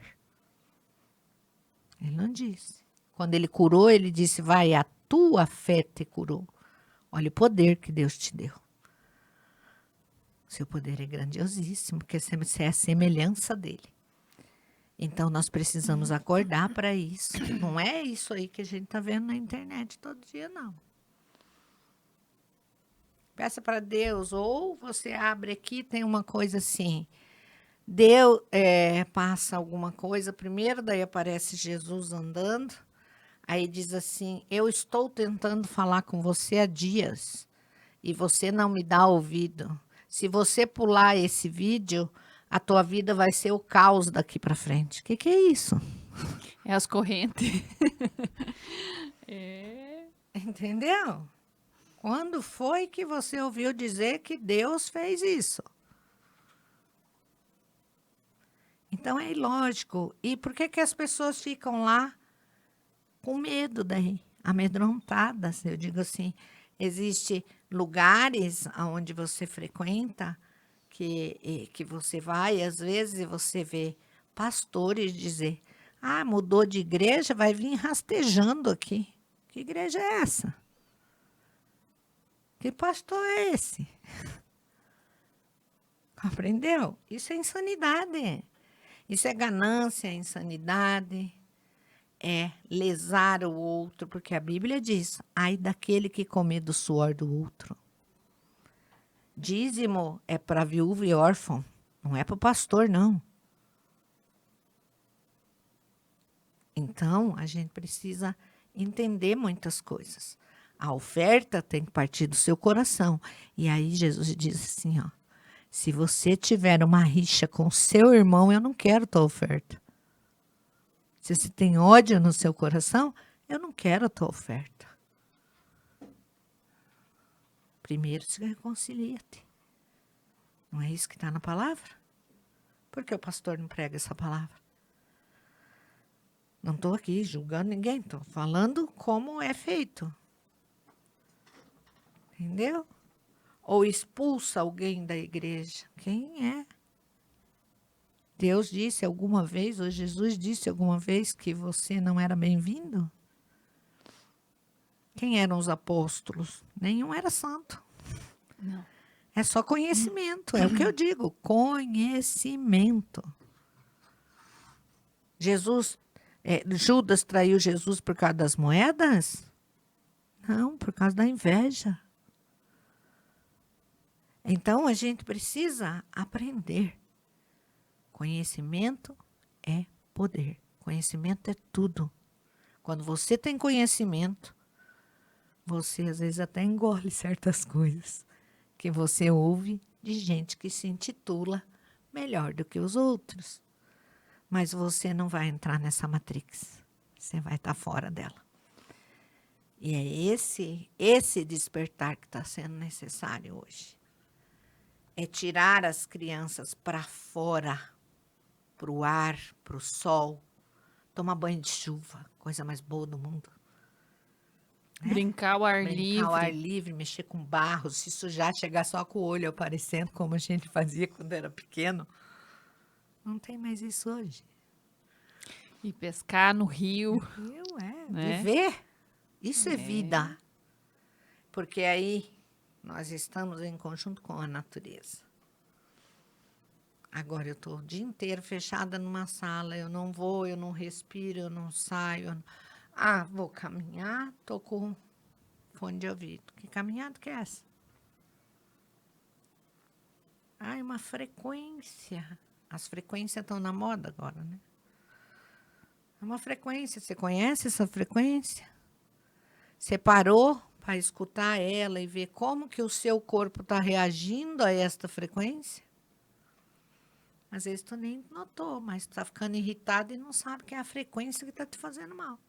S4: Ele não disse. Quando ele curou, ele disse, vai, a tua fé te curou. Olha o poder que Deus te deu. Seu poder é grandiosíssimo, porque você é a semelhança dele. Então, nós precisamos acordar para isso. Não é isso aí que a gente está vendo na internet todo dia, não. Peça para Deus, ou você abre aqui, tem uma coisa assim, Deus passa alguma coisa primeiro, daí aparece Jesus andando, aí diz assim, eu estou tentando falar com você há dias, e você não me dá ouvido. Se você pular esse vídeo, a tua vida vai ser o caos daqui para frente. O que é isso?
S3: É as correntes.
S4: Entendeu? Quando foi que você ouviu dizer que Deus fez isso? Então é ilógico. E por que as pessoas ficam lá com medo daí? Amedrontadas, eu digo assim. Existem lugares onde você frequenta, que você vai, às vezes, e você vê pastores dizer, mudou de igreja, vai vir rastejando aqui. Que igreja é essa? Que pastor é esse? Compreendeu? Isso é insanidade. Isso é ganância, é insanidade. É lesar o outro, porque a Bíblia diz, ai daquele que comer do suor do outro. Dízimo é para viúva e órfão, não é para o pastor, não. Então, a gente precisa entender muitas coisas. A oferta tem que partir do seu coração. E aí Jesus diz assim, ó, se você tiver uma rixa com seu irmão, eu não quero tua oferta. Se você tem ódio no seu coração, eu não quero a tua oferta. Primeiro se reconcilia-te. Não é isso que está na palavra? Por que o pastor não prega essa palavra? Não estou aqui julgando ninguém, estou falando como é feito. Entendeu? Ou expulsa alguém da igreja. Quem é? Deus disse alguma vez, ou Jesus disse alguma vez que você não era bem-vindo? Quem eram os apóstolos? Nenhum era santo.
S3: Não.
S4: É só conhecimento, é o que eu digo, conhecimento. Judas traiu Jesus por causa das moedas? Não, por causa da inveja. Então, a gente precisa aprender. Conhecimento é poder. Conhecimento é tudo. Quando você tem conhecimento, você às vezes até engole certas coisas que você ouve de gente que se intitula melhor do que os outros. Mas você não vai entrar nessa matrix. Você vai estar fora dela. E é esse despertar que está sendo necessário hoje. É tirar as crianças para fora, para o ar, para o sol, tomar banho de chuva, coisa mais boa do mundo.
S3: Brincar ao ar livre.
S4: Brincar ao ar livre, mexer com barro, se sujar, chegar só com o olho aparecendo, como a gente fazia quando era pequeno. Não tem mais isso hoje.
S3: E pescar no rio. Né?
S4: Viver. Isso é vida. Porque aí nós estamos em conjunto com a natureza. Agora eu estou o dia inteiro fechada numa sala, eu não vou, eu não respiro, eu não saio. Vou caminhar, estou com fone de ouvido. Que caminhada que é essa? É uma frequência. As frequências estão na moda agora, né? É uma frequência. Você conhece essa frequência? Você parou para escutar ela e ver como que o seu corpo está reagindo a esta frequência? Às vezes tu nem notou, mas tu está ficando irritado e não sabe que é a frequência que está te fazendo mal.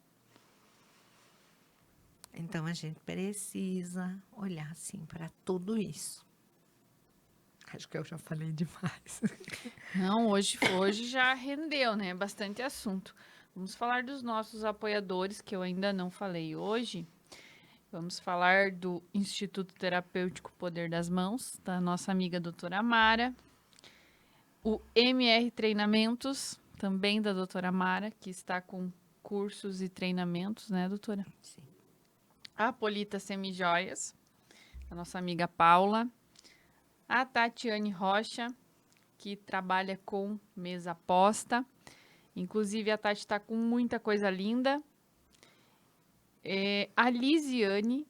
S4: Então, a gente precisa olhar, assim, para tudo isso. Acho que eu já falei demais.
S3: Não, hoje já rendeu, né? Bastante assunto. Vamos falar dos nossos apoiadores, que eu ainda não falei hoje. Vamos falar do Instituto Terapêutico Poder das Mãos, da nossa amiga doutora Mara. O MR Treinamentos, também da doutora Mara, que está com cursos e treinamentos, né, doutora?
S4: Sim.
S3: a Polita Semijoias, a nossa amiga Paula, a Tatiane Rocha, que trabalha com mesa posta. Inclusive, a Tati está com muita coisa linda. A Lisiane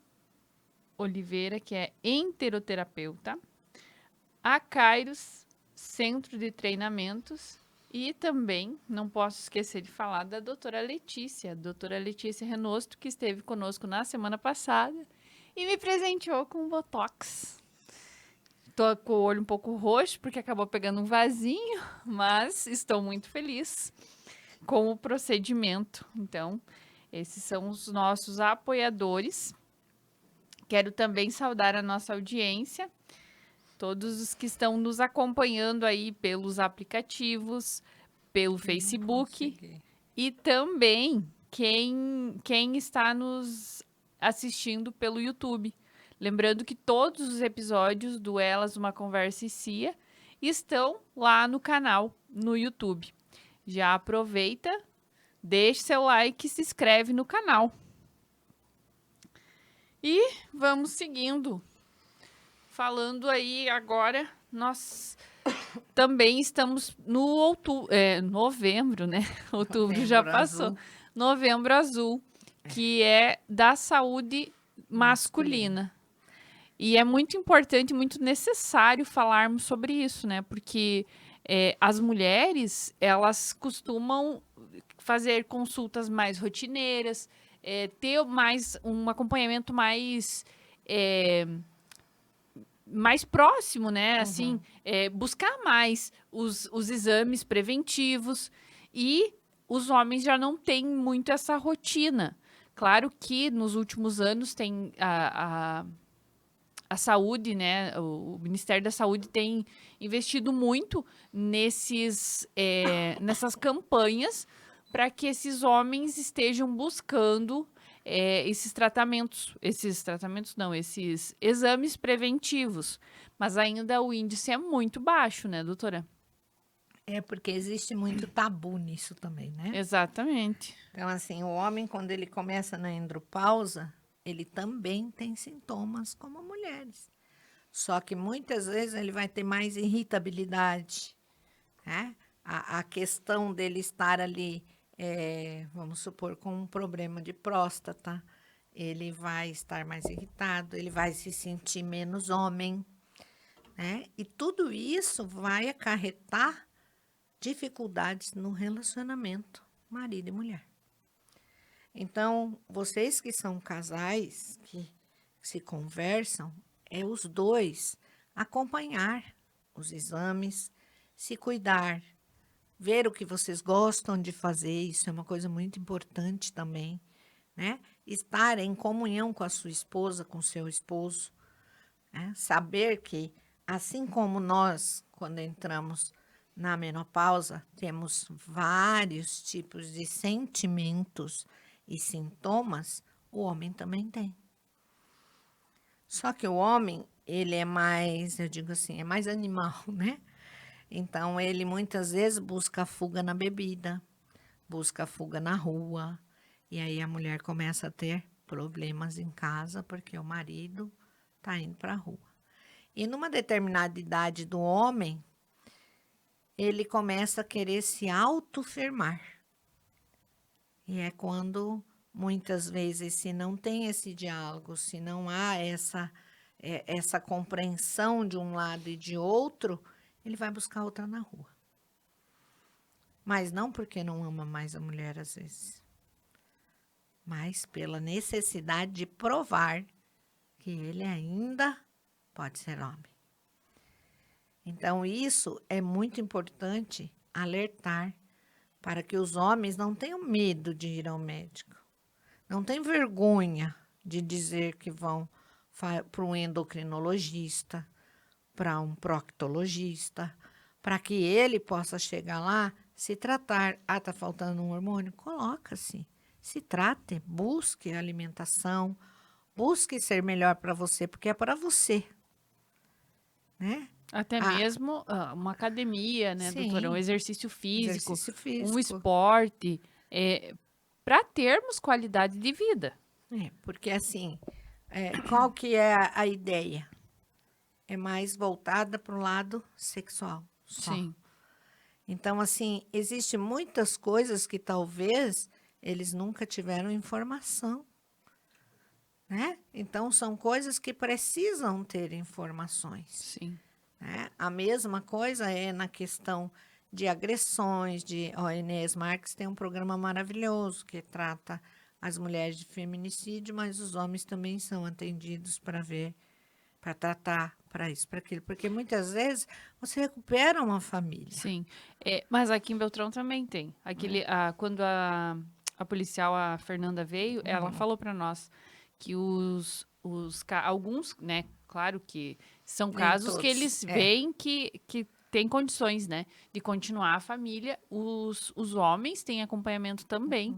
S3: Oliveira, que é enteroterapeuta. A Kairos, Centro de Treinamentos. E também, não posso esquecer de falar da doutora Letícia Renosto, que esteve conosco na semana passada e me presenteou com um Botox. Tô com o olho um pouco roxo, porque acabou pegando um vasinho, mas estou muito feliz com o procedimento. Então, esses são os nossos apoiadores. Quero também saudar a nossa audiência, todos os que estão nos acompanhando aí pelos aplicativos, pelo Facebook e também quem está nos assistindo pelo YouTube. Lembrando que todos os episódios do Elas, Uma Conversa e Cia estão lá no canal, no YouTube. Já aproveita, deixe seu like e se inscreve no canal. E vamos seguindo. Falando aí agora, nós também estamos no novembro, né? Outubro já passou.
S4: Azul.
S3: Novembro Azul, que é da saúde masculina. E é muito importante, muito necessário falarmos sobre isso, né? Porque as mulheres, elas costumam fazer consultas mais rotineiras, ter um acompanhamento mais próximo, né? Assim, buscar mais os exames preventivos, e os homens já não têm muito essa rotina. Claro que nos últimos anos tem a saúde, né? O Ministério da Saúde tem investido muito nessas campanhas para que esses homens estejam buscando esses exames preventivos. Mas ainda o índice é muito baixo, né, doutora?
S4: É porque existe muito tabu nisso também, né?
S3: Exatamente.
S4: Então, assim, o homem, quando ele começa na andropausa, ele também tem sintomas como mulheres. Só que muitas vezes ele vai ter mais irritabilidade, né? A questão dele estar ali, vamos supor, com um problema de próstata, ele vai estar mais irritado, ele vai se sentir menos homem, né? E tudo isso vai acarretar dificuldades no relacionamento marido e mulher. Então, vocês que são casais, que se conversam, os dois acompanhar os exames, se cuidar, ver o que vocês gostam de fazer, isso é uma coisa muito importante também, né? Estar em comunhão com a sua esposa, com o seu esposo, né? Saber que, assim como nós, quando entramos na menopausa, temos vários tipos de sentimentos e sintomas, o homem também tem. Só que o homem, ele é mais, eu digo assim, é mais animal, né? Então, ele muitas vezes busca fuga na bebida, busca fuga na rua, e aí a mulher começa a ter problemas em casa porque o marido está indo para a rua. E numa determinada idade do homem, ele começa a querer se autoafirmar. E é quando, muitas vezes, se não tem esse diálogo, se não há essa compreensão de um lado e de outro, ele vai buscar outra na rua. Mas não porque não ama mais a mulher, às vezes, mas pela necessidade de provar que ele ainda pode ser homem. Então, isso é muito importante alertar para que os homens não tenham medo de ir ao médico. Não tenham vergonha de dizer que vão para um endocrinologista, para um proctologista, para que ele possa chegar lá, se tratar. Ah, está faltando um hormônio? Coloca-se. Se trate, busque alimentação, busque ser melhor para você, porque é para você, né?
S3: Até mesmo uma academia, né,
S4: sim,
S3: doutora? Um exercício físico, um
S4: físico.
S3: esporte, para termos qualidade de vida.
S4: Porque assim, qual que é a ideia? É mais voltada para o lado sexual. Só.
S3: Sim.
S4: Então, assim, existem muitas coisas que talvez eles nunca tiveram informação, né? Então, são coisas que precisam ter informações.
S3: Sim.
S4: Né? A mesma coisa é na questão de agressões, a Inês Marques tem um programa maravilhoso que trata as mulheres de feminicídio, mas os homens também são atendidos para ver, para tratar, para isso, para aquilo. Porque muitas vezes você recupera uma família.
S3: Sim. Mas aqui em Beltrão também tem. Quando a policial, a Fernanda, veio, ela falou para nós que alguns, né? Claro que são
S4: Nem
S3: casos que
S4: todos,
S3: eles veem que tem condições, né? De continuar a família. Os homens têm acompanhamento também.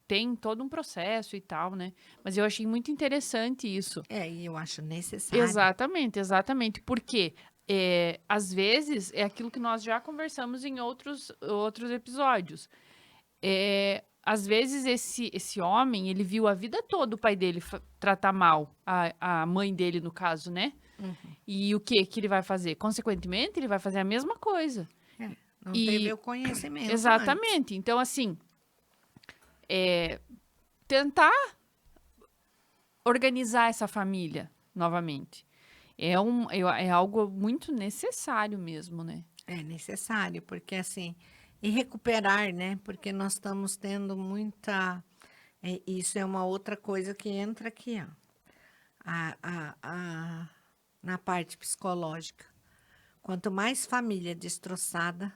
S3: Tem todo um processo e tal, né? Mas eu achei muito interessante isso.
S4: E eu acho necessário.
S3: Exatamente. Porque, às vezes, é aquilo que nós já conversamos em outros episódios. Às vezes, esse homem, ele viu a vida toda o pai dele tratar mal a mãe dele, no caso, né? E o que ele vai fazer? Consequentemente, ele vai fazer a mesma coisa.
S4: Não teve o conhecimento.
S3: Exatamente.
S4: Antes.
S3: Então, assim, tentar organizar essa família novamente. É algo muito necessário mesmo, né?
S4: É necessário, porque assim, e recuperar, né? Porque nós estamos tendo muita. Isso é uma outra coisa que entra aqui, ó. Na parte psicológica. Quanto mais família destroçada,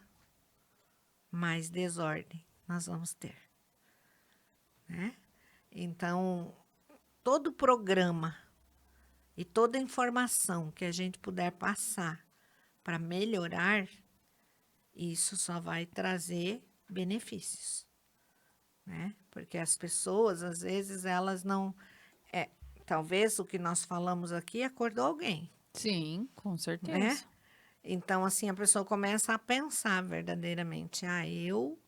S4: mais desordem nós vamos ter. Né? Então, todo programa e toda informação que a gente puder passar para melhorar, isso só vai trazer benefícios. Né? Porque as pessoas, às vezes, elas não... talvez o que nós falamos aqui acordou alguém.
S3: Sim, com certeza.
S4: Né? Então, assim, a pessoa começa a pensar verdadeiramente. Eu,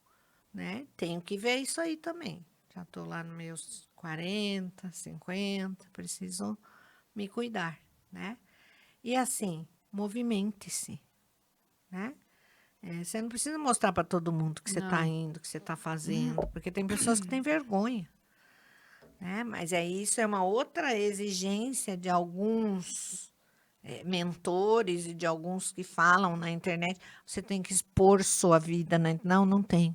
S4: né, tenho que ver isso aí também. Já estou lá nos meus 40, 50, preciso me cuidar, né? E assim, movimente-se, né? Você não precisa mostrar para todo mundo que você está indo, que você está fazendo, porque tem pessoas que têm vergonha, né? Mas isso é uma outra exigência de alguns mentores e de alguns que falam na internet. Você tem que expor sua vida na internet. Não tem.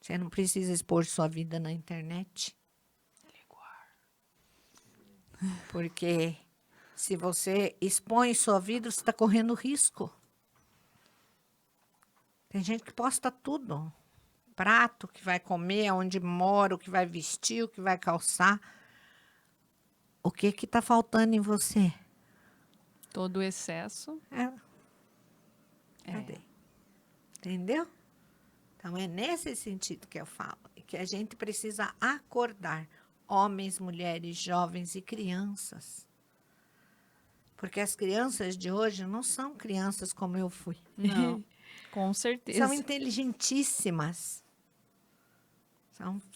S4: Você não precisa expor sua vida na internet. Porque se você expõe sua vida, você está correndo risco. Tem gente que posta tudo. Prato que vai comer, onde mora, o que vai vestir, o que vai calçar. O que está faltando em você?
S3: Todo o excesso.
S4: Cadê? Entendeu? Então, é nesse sentido que eu falo. Que a gente precisa acordar homens, mulheres, jovens e crianças. Porque as crianças de hoje não são crianças como eu fui.
S3: Não, com certeza.
S4: São inteligentíssimas.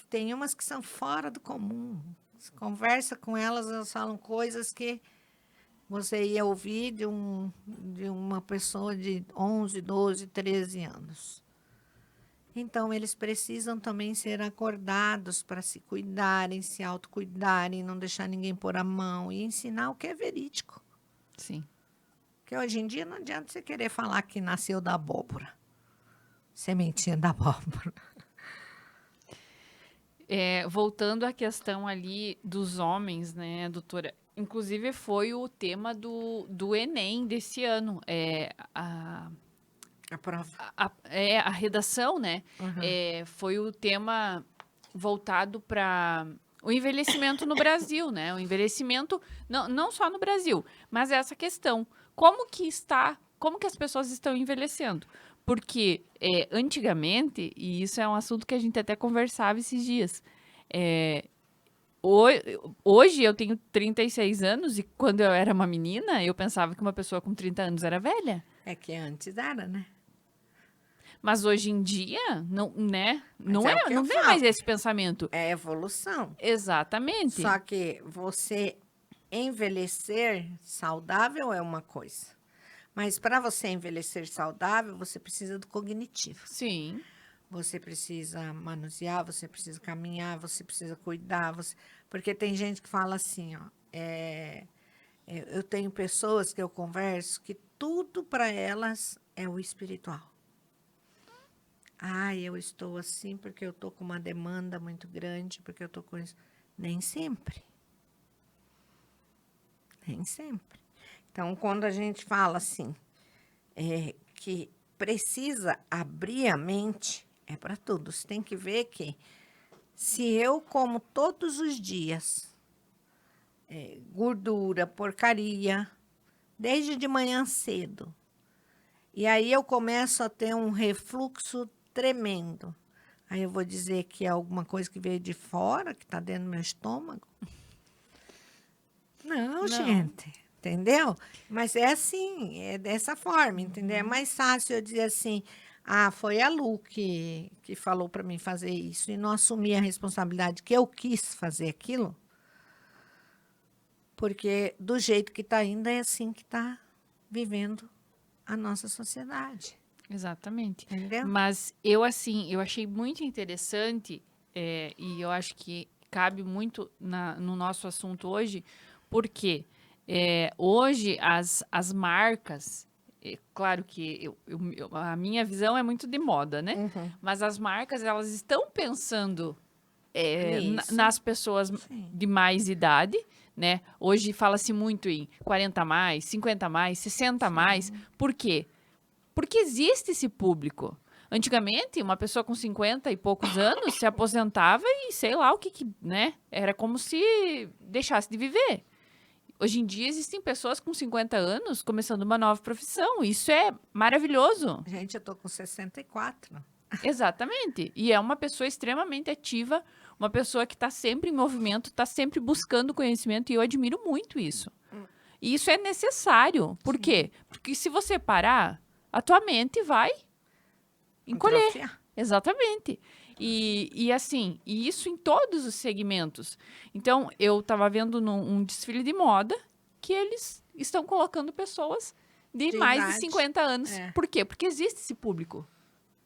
S4: Tem umas que são fora do comum. Você conversa com elas, elas falam coisas que você ia ouvir de uma pessoa de 11, 12, 13 anos. Então, eles precisam também ser acordados para se cuidarem, se autocuidarem, não deixar ninguém pôr a mão e ensinar o que é verídico.
S3: Sim.
S4: Porque hoje em dia não adianta você querer falar que nasceu da abóbora. Sementinha da abóbora.
S3: Voltando à questão ali dos homens, né, doutora? Inclusive, foi o tema do Enem desse ano.
S4: A prova.
S3: A redação, né?
S4: Uhum.
S3: Foi o tema voltado para o envelhecimento no Brasil, né? O envelhecimento, não só no Brasil, mas essa questão. Como que as pessoas estão envelhecendo? Porque antigamente, e isso é um assunto que a gente até conversava esses dias, hoje eu tenho 36 anos e quando eu era uma menina, eu pensava que uma pessoa com 30 anos era velha.
S4: É que antes era, né?
S3: Mas hoje em dia, não, né? Não
S4: é
S3: é,
S4: o que
S3: não
S4: eu
S3: tem
S4: falo.
S3: mais esse pensamento.
S4: É evolução.
S3: Exatamente.
S4: Só que você envelhecer saudável é uma coisa. Mas para você envelhecer saudável, você precisa do cognitivo.
S3: Sim.
S4: Você precisa manusear, você precisa caminhar, você precisa cuidar. Porque tem gente que fala assim, ó, eu tenho pessoas que eu converso que tudo para elas é o espiritual. Eu estou assim porque eu estou com uma demanda muito grande, porque eu estou com isso. Nem sempre. Nem sempre. Então, quando a gente fala assim, que precisa abrir a mente, é para tudo. Você tem que ver que se eu como todos os dias gordura, porcaria, desde de manhã cedo, e aí eu começo a ter um refluxo tremendo, aí eu vou dizer que é alguma coisa que veio de fora, que está dentro do meu estômago? Não, gente, entendeu? Mas é assim, é dessa forma, entendeu? É mais fácil eu dizer assim, foi a Lu que falou para mim fazer isso e não assumir a responsabilidade que eu quis fazer aquilo, porque do jeito que está indo é assim que está vivendo a nossa sociedade.
S3: Exatamente.
S4: Entendeu?
S3: Mas eu, assim, eu achei muito interessante, e eu acho que cabe muito no nosso assunto hoje, porque hoje as marcas, claro que a minha visão é muito de moda, né?
S4: Uhum.
S3: Mas as marcas, elas estão pensando
S4: Nisso.
S3: nas pessoas
S4: Sim.
S3: de mais idade, né? Hoje fala-se muito em 40 a mais, 50 a mais, 60 a mais. Por quê? Porque existe esse público. Antigamente, uma pessoa com 50 e poucos anos se aposentava e sei lá o que, né? Era como se deixasse de viver. Hoje em dia, existem pessoas com 50 anos começando uma nova profissão. Isso é maravilhoso.
S4: Gente, eu tô com 64.
S3: Exatamente. E é uma pessoa extremamente ativa, uma pessoa que está sempre em movimento, está sempre buscando conhecimento, e eu admiro muito isso. E isso é necessário. Por quê? Porque se você parar, a tua mente vai encolher.
S4: Atrofiar.
S3: Exatamente. E assim, e isso em todos os segmentos. Então, eu estava vendo um desfile de moda que eles estão colocando pessoas de mais
S4: idade.
S3: de 50 anos.
S4: É.
S3: Por quê? Porque existe esse público.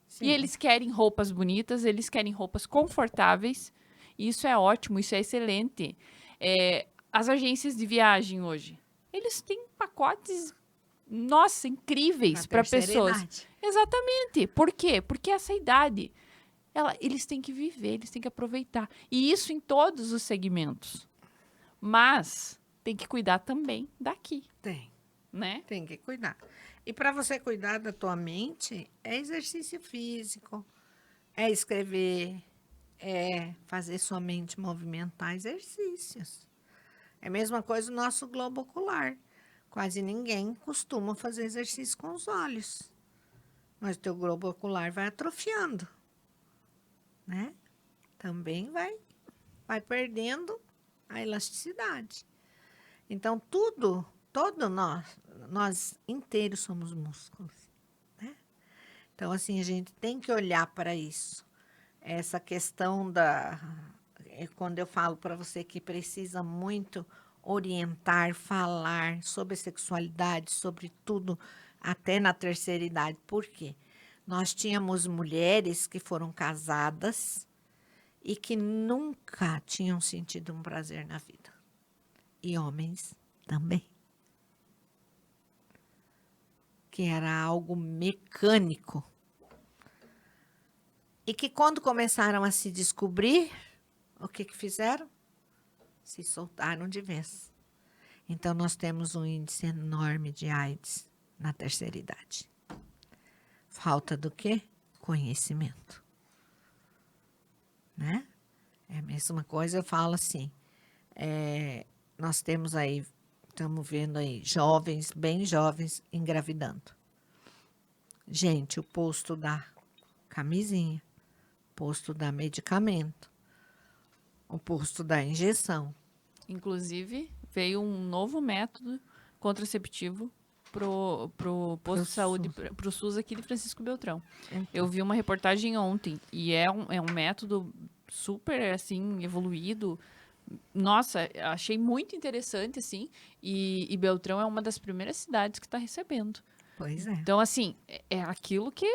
S4: Sim.
S3: E eles querem roupas bonitas, eles querem roupas confortáveis. E isso é ótimo, isso é excelente. As agências de viagem hoje, eles têm pacotes, nossa, incríveis para pessoas.
S4: Idade.
S3: Exatamente. Por quê? Porque essa idade, eles têm que viver, eles têm que aproveitar. E isso em todos os segmentos. Mas tem que cuidar também daqui, né?
S4: Tem que cuidar. E para você cuidar da tua mente, é exercício físico, é escrever, é fazer sua mente movimentar, exercícios. É a mesma coisa o nosso globo ocular. Quase ninguém costuma fazer exercício com os olhos. Mas o teu globo ocular vai atrofiando, né? Também vai perdendo a elasticidade. Então, todo nós inteiros somos músculos, né? Então, assim, a gente tem que olhar para isso. Essa questão quando eu falo para você que precisa muito orientar, falar sobre sexualidade, sobre tudo, até na terceira idade. Por quê? Nós tínhamos mulheres que foram casadas e que nunca tinham sentido um prazer na vida. E homens também. Que era algo mecânico. E que quando começaram a se descobrir, o que fizeram? Se soltaram de vez. Então, nós temos um índice enorme de AIDS na terceira idade. Falta do quê? Conhecimento. Né? É a mesma coisa, eu falo assim, nós temos aí, estamos vendo aí, jovens, bem jovens, engravidando. Gente, o posto da camisinha, posto da medicamento, o posto da injeção.
S3: Inclusive, veio um novo método contraceptivo pro posto de saúde, pro SUS aqui de Francisco Beltrão. Eu vi uma reportagem ontem e é um método super, assim, evoluído. Nossa, achei muito interessante, assim, e Beltrão é uma das primeiras cidades que está recebendo.
S4: Pois é,
S3: Então, assim, é aquilo que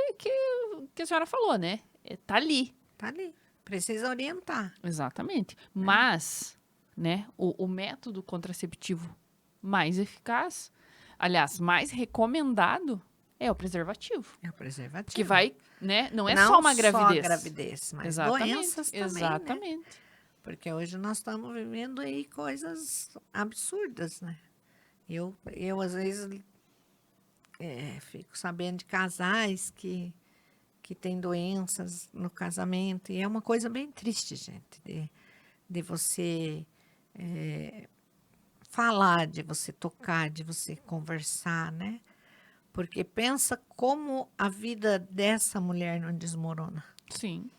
S3: a senhora falou, né? Tá ali.
S4: tá ali. Precisa orientar.
S3: Exatamente. Mas, né, o método contraceptivo mais eficaz, aliás, mais recomendado, é o preservativo.
S4: É o preservativo.
S3: Que vai, né, não é
S4: Não
S3: só uma gravidez.
S4: Só gravidez, mas
S3: Exatamente,
S4: doenças também, né?
S3: exatamente.
S4: Porque hoje nós estamos vivendo aí coisas absurdas, né? Eu às vezes, fico sabendo de casais que têm doenças no casamento. E é uma coisa bem triste, gente, de você falar, de você tocar, de você conversar, né? Porque pensa como a vida dessa mulher não desmorona,
S3: Sim,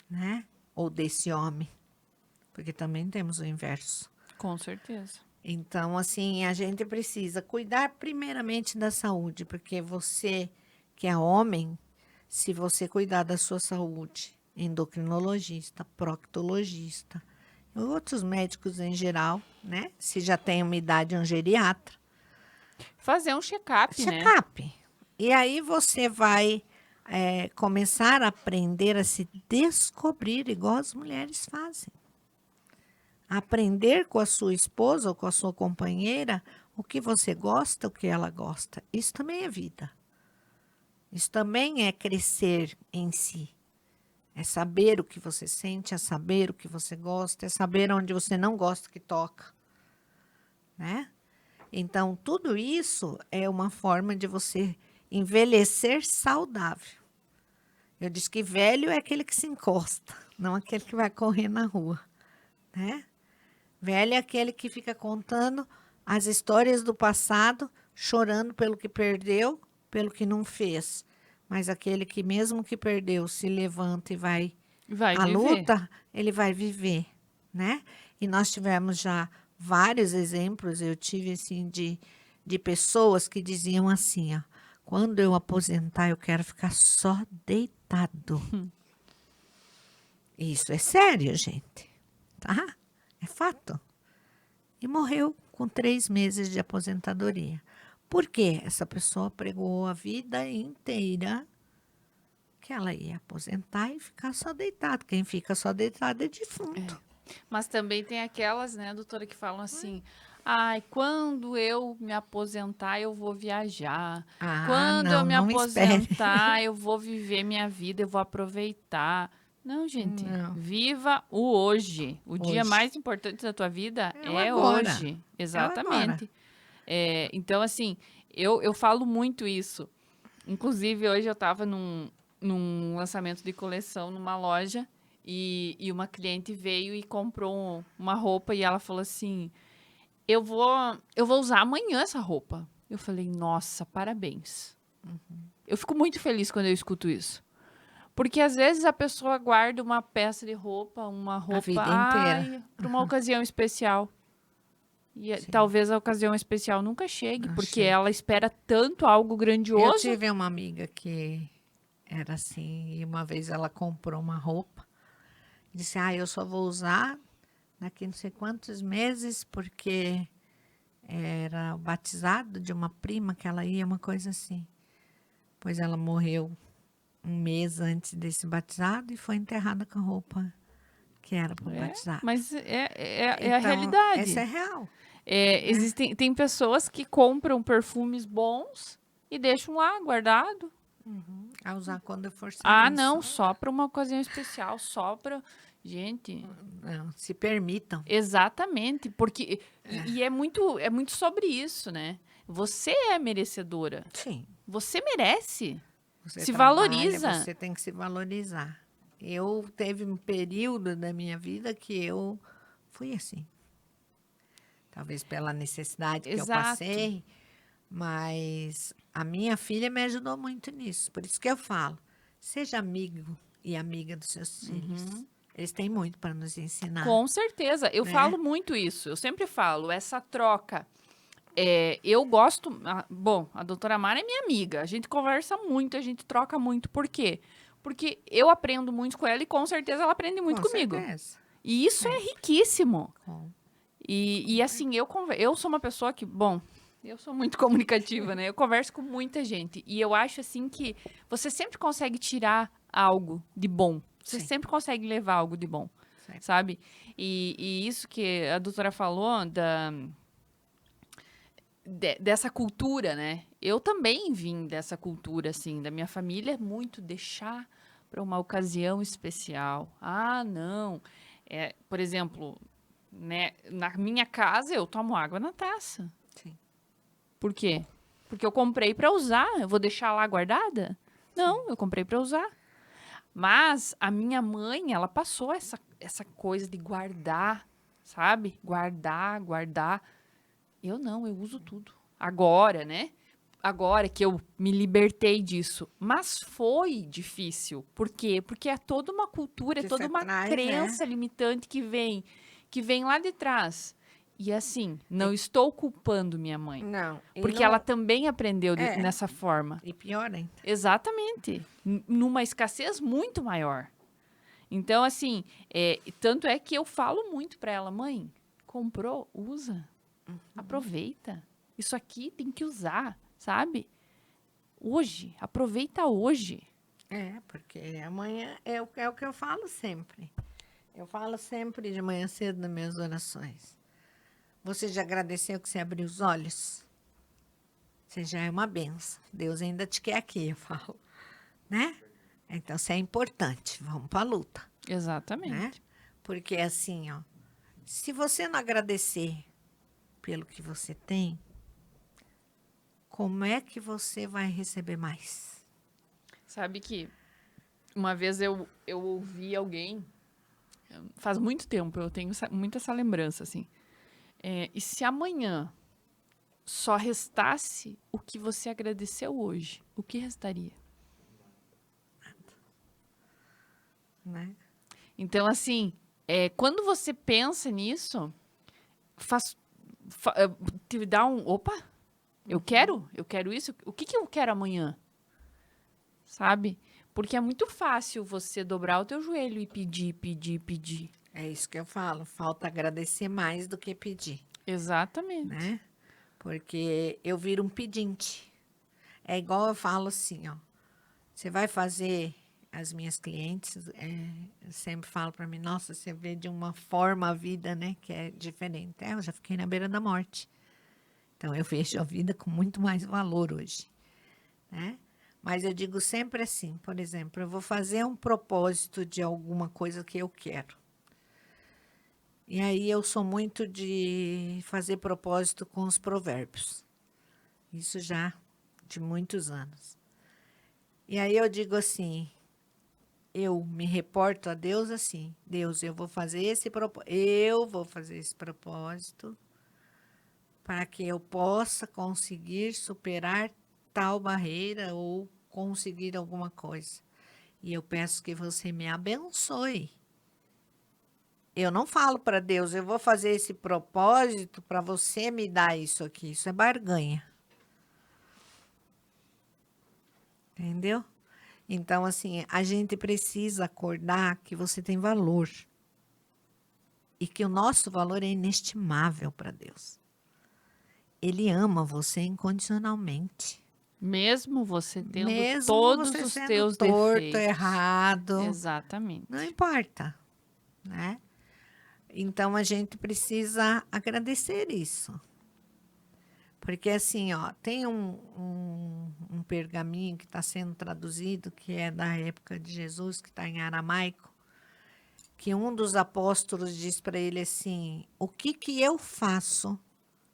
S4: né? Ou desse homem. Porque também temos o inverso.
S3: com certeza.
S4: Então, assim, a gente precisa cuidar primeiramente da saúde, porque você que é homem, se você cuidar da sua saúde, endocrinologista, proctologista, e outros médicos em geral, né? Se já tem uma idade, um geriatra.
S3: Fazer um check-up, né?
S4: Check-up. E aí você vai começar a aprender a se descobrir, igual as mulheres fazem. Aprender com a sua esposa ou com a sua companheira o que você gosta, o que ela gosta. Isso também é vida. Isso também é crescer em si. É saber o que você sente, é saber o que você gosta, é saber onde você não gosta que toca, né? Então, tudo isso é uma forma de você envelhecer saudável. Eu disse que velho é aquele que se encosta, não aquele que vai correr na rua, né? Velho é aquele que fica contando as histórias do passado, chorando pelo que perdeu, pelo que não fez. Mas aquele que, mesmo que perdeu, se levanta e vai à
S3: viver.
S4: luta, ele vai viver, né? E nós tivemos já vários exemplos, eu tive assim, de pessoas que diziam assim, ó, quando eu aposentar, eu quero ficar só deitado. Isso é sério, gente, tá? É fato. E morreu com 3 meses de aposentadoria. Por quê? Essa pessoa pregou a vida inteira que ela ia aposentar e ficar só deitado. Quem fica só deitado é defunto.
S3: Mas também tem aquelas, né, doutora, que falam assim, ai, quando eu me aposentar, eu vou viajar. Quando eu me
S4: não espere.
S3: aposentar, eu vou viver minha vida, eu vou aproveitar. Não, gente,
S4: Não.
S3: viva o hoje. O dia
S4: Hoje.
S3: mais importante da tua vida
S4: É o
S3: é
S4: agora.
S3: hoje. Exatamente. Então, assim, eu falo muito isso. Inclusive, hoje eu estava num lançamento de coleção numa loja e uma cliente veio e comprou uma roupa e ela falou assim, eu vou usar amanhã essa roupa. Eu falei, nossa, parabéns. Eu fico muito feliz quando eu escuto isso. Porque às vezes a pessoa guarda uma peça de roupa, uma roupa
S4: vida inteira.
S3: para uma ocasião especial. E talvez a ocasião especial nunca chegue,
S4: Não
S3: porque
S4: chegue.
S3: ela espera tanto algo
S4: Eu
S3: grandioso.
S4: tive uma amiga que era assim, e uma vez ela comprou uma roupa, disse, eu só vou usar daqui não sei quantos meses, porque era o batizado de uma prima que ela ia, uma coisa assim. Pois ela morreu 1 mês antes desse batizado e foi enterrada com a roupa que era para o batizado.
S3: Mas é a
S4: Então,
S3: realidade.
S4: essa é real.
S3: Tem pessoas que compram perfumes bons e deixam lá guardado.
S4: A usar quando for serviço.
S3: Não, só para uma ocasião especial, só para... Gente,
S4: Não, se permitam.
S3: exatamente, porque... E é muito sobre isso, né? Você é merecedora.
S4: Sim.
S3: Você merece.
S4: Você
S3: Se
S4: trabalha,
S3: valoriza.
S4: Você tem que se valorizar. Eu teve um período da minha vida que eu fui assim. Talvez pela necessidade que eu
S3: Exato.
S4: passei, mas a minha filha me ajudou muito nisso. Por isso que eu falo, seja amigo e amiga dos seus filhos. Eles têm muito para nos ensinar.
S3: Com certeza. Eu
S4: Né?
S3: falo muito isso. Eu sempre falo, essa troca. eu gosto... Bom, a doutora Mara é minha amiga. A gente conversa muito, a gente troca muito. Por quê? Porque eu aprendo muito com ela e com certeza ela aprende muito
S4: Com
S3: comigo.
S4: certeza.
S3: E isso é riquíssimo.
S4: Com-
S3: E assim, eu sou uma pessoa que... Bom, eu sou muito comunicativa, né? Eu converso com muita gente. E eu acho, assim, que você sempre consegue tirar algo de bom. Você
S4: Sim.
S3: sempre consegue levar algo de bom,
S4: Sim.
S3: sabe? E isso que a doutora falou dessa cultura, né? Eu também vim dessa cultura, assim, da minha família, muito deixar para uma ocasião especial. Ah, não. Por exemplo, né, na minha casa eu tomo água na taça.
S4: Sim.
S3: Por quê? Porque eu comprei para usar. Eu vou deixar lá guardada? Não, eu comprei para usar. Mas a minha mãe, ela passou essa coisa de guardar, sabe? Guardar. Eu não, eu uso tudo. Agora, né? Agora que eu me libertei disso. Mas foi difícil. Por quê? Porque é toda uma cultura, é
S4: Que
S3: toda
S4: você
S3: uma
S4: traz,
S3: crença limitante que vem lá de trás. E assim, não estou culpando minha mãe.
S4: Não. e
S3: Porque
S4: não-
S3: ela também aprendeu
S4: É.
S3: nessa forma.
S4: E pior ainda.
S3: Exatamente. Numa escassez muito maior. Então, assim, tanto é que eu falo muito para ela, mãe, comprou, usa, aproveita. Isso aqui tem que usar, sabe? Hoje, aproveita hoje.
S4: Porque amanhã é o que eu falo sempre. Eu falo sempre de manhã cedo nas minhas orações. Você já agradeceu que você abriu os olhos? Você já é uma benção. Deus ainda te quer aqui, eu falo. Né? Então, isso é importante. Vamos para a luta.
S3: Exatamente.
S4: Né? Porque assim, ó, se você não agradecer pelo que você tem, como é que você vai receber mais?
S3: Sabe que uma vez eu ouvi alguém, faz muito tempo, eu tenho muito essa lembrança, assim. E se amanhã só restasse o que você agradeceu hoje, o que restaria?
S4: Né?
S3: Então, assim, quando você pensa nisso, te dá opa, eu quero isso, o que eu quero amanhã? Sabe? Porque é muito fácil você dobrar o teu joelho e pedir.
S4: É isso que eu falo. Falta agradecer mais do que pedir.
S3: Exatamente.
S4: Né? Porque eu viro um pedinte. É igual eu falo assim, ó. Você vai fazer, as minhas clientes sempre falam para mim, nossa, você vê de uma forma a vida, né, que é diferente. Eu já fiquei na beira da morte. Então, eu vejo a vida com muito mais valor hoje, né? Mas eu digo sempre assim, por exemplo, eu vou fazer um propósito de alguma coisa que eu quero. E aí eu sou muito de fazer propósito com os provérbios. Isso já de muitos anos. E aí eu digo assim, eu me reporto a Deus assim, Deus, eu vou fazer esse propósito para que eu possa conseguir superar tal barreira ou conseguir alguma coisa. E eu peço que você me abençoe. Eu não falo para Deus, eu vou fazer esse propósito para você me dar isso aqui. Isso é barganha. Entendeu? Então, assim, a gente precisa acordar que você tem valor. E que o nosso valor é inestimável para Deus. Ele ama você incondicionalmente.
S3: Mesmo você tendo
S4: Mesmo
S3: todos
S4: você
S3: os
S4: sendo
S3: teus
S4: torto,
S3: defeitos.
S4: errado.
S3: Exatamente.
S4: Não importa, né? Então, a gente precisa agradecer isso. Porque, assim, ó, tem um pergaminho que está sendo traduzido, que é da época de Jesus, que está em aramaico, que um dos apóstolos diz para ele assim, o que eu faço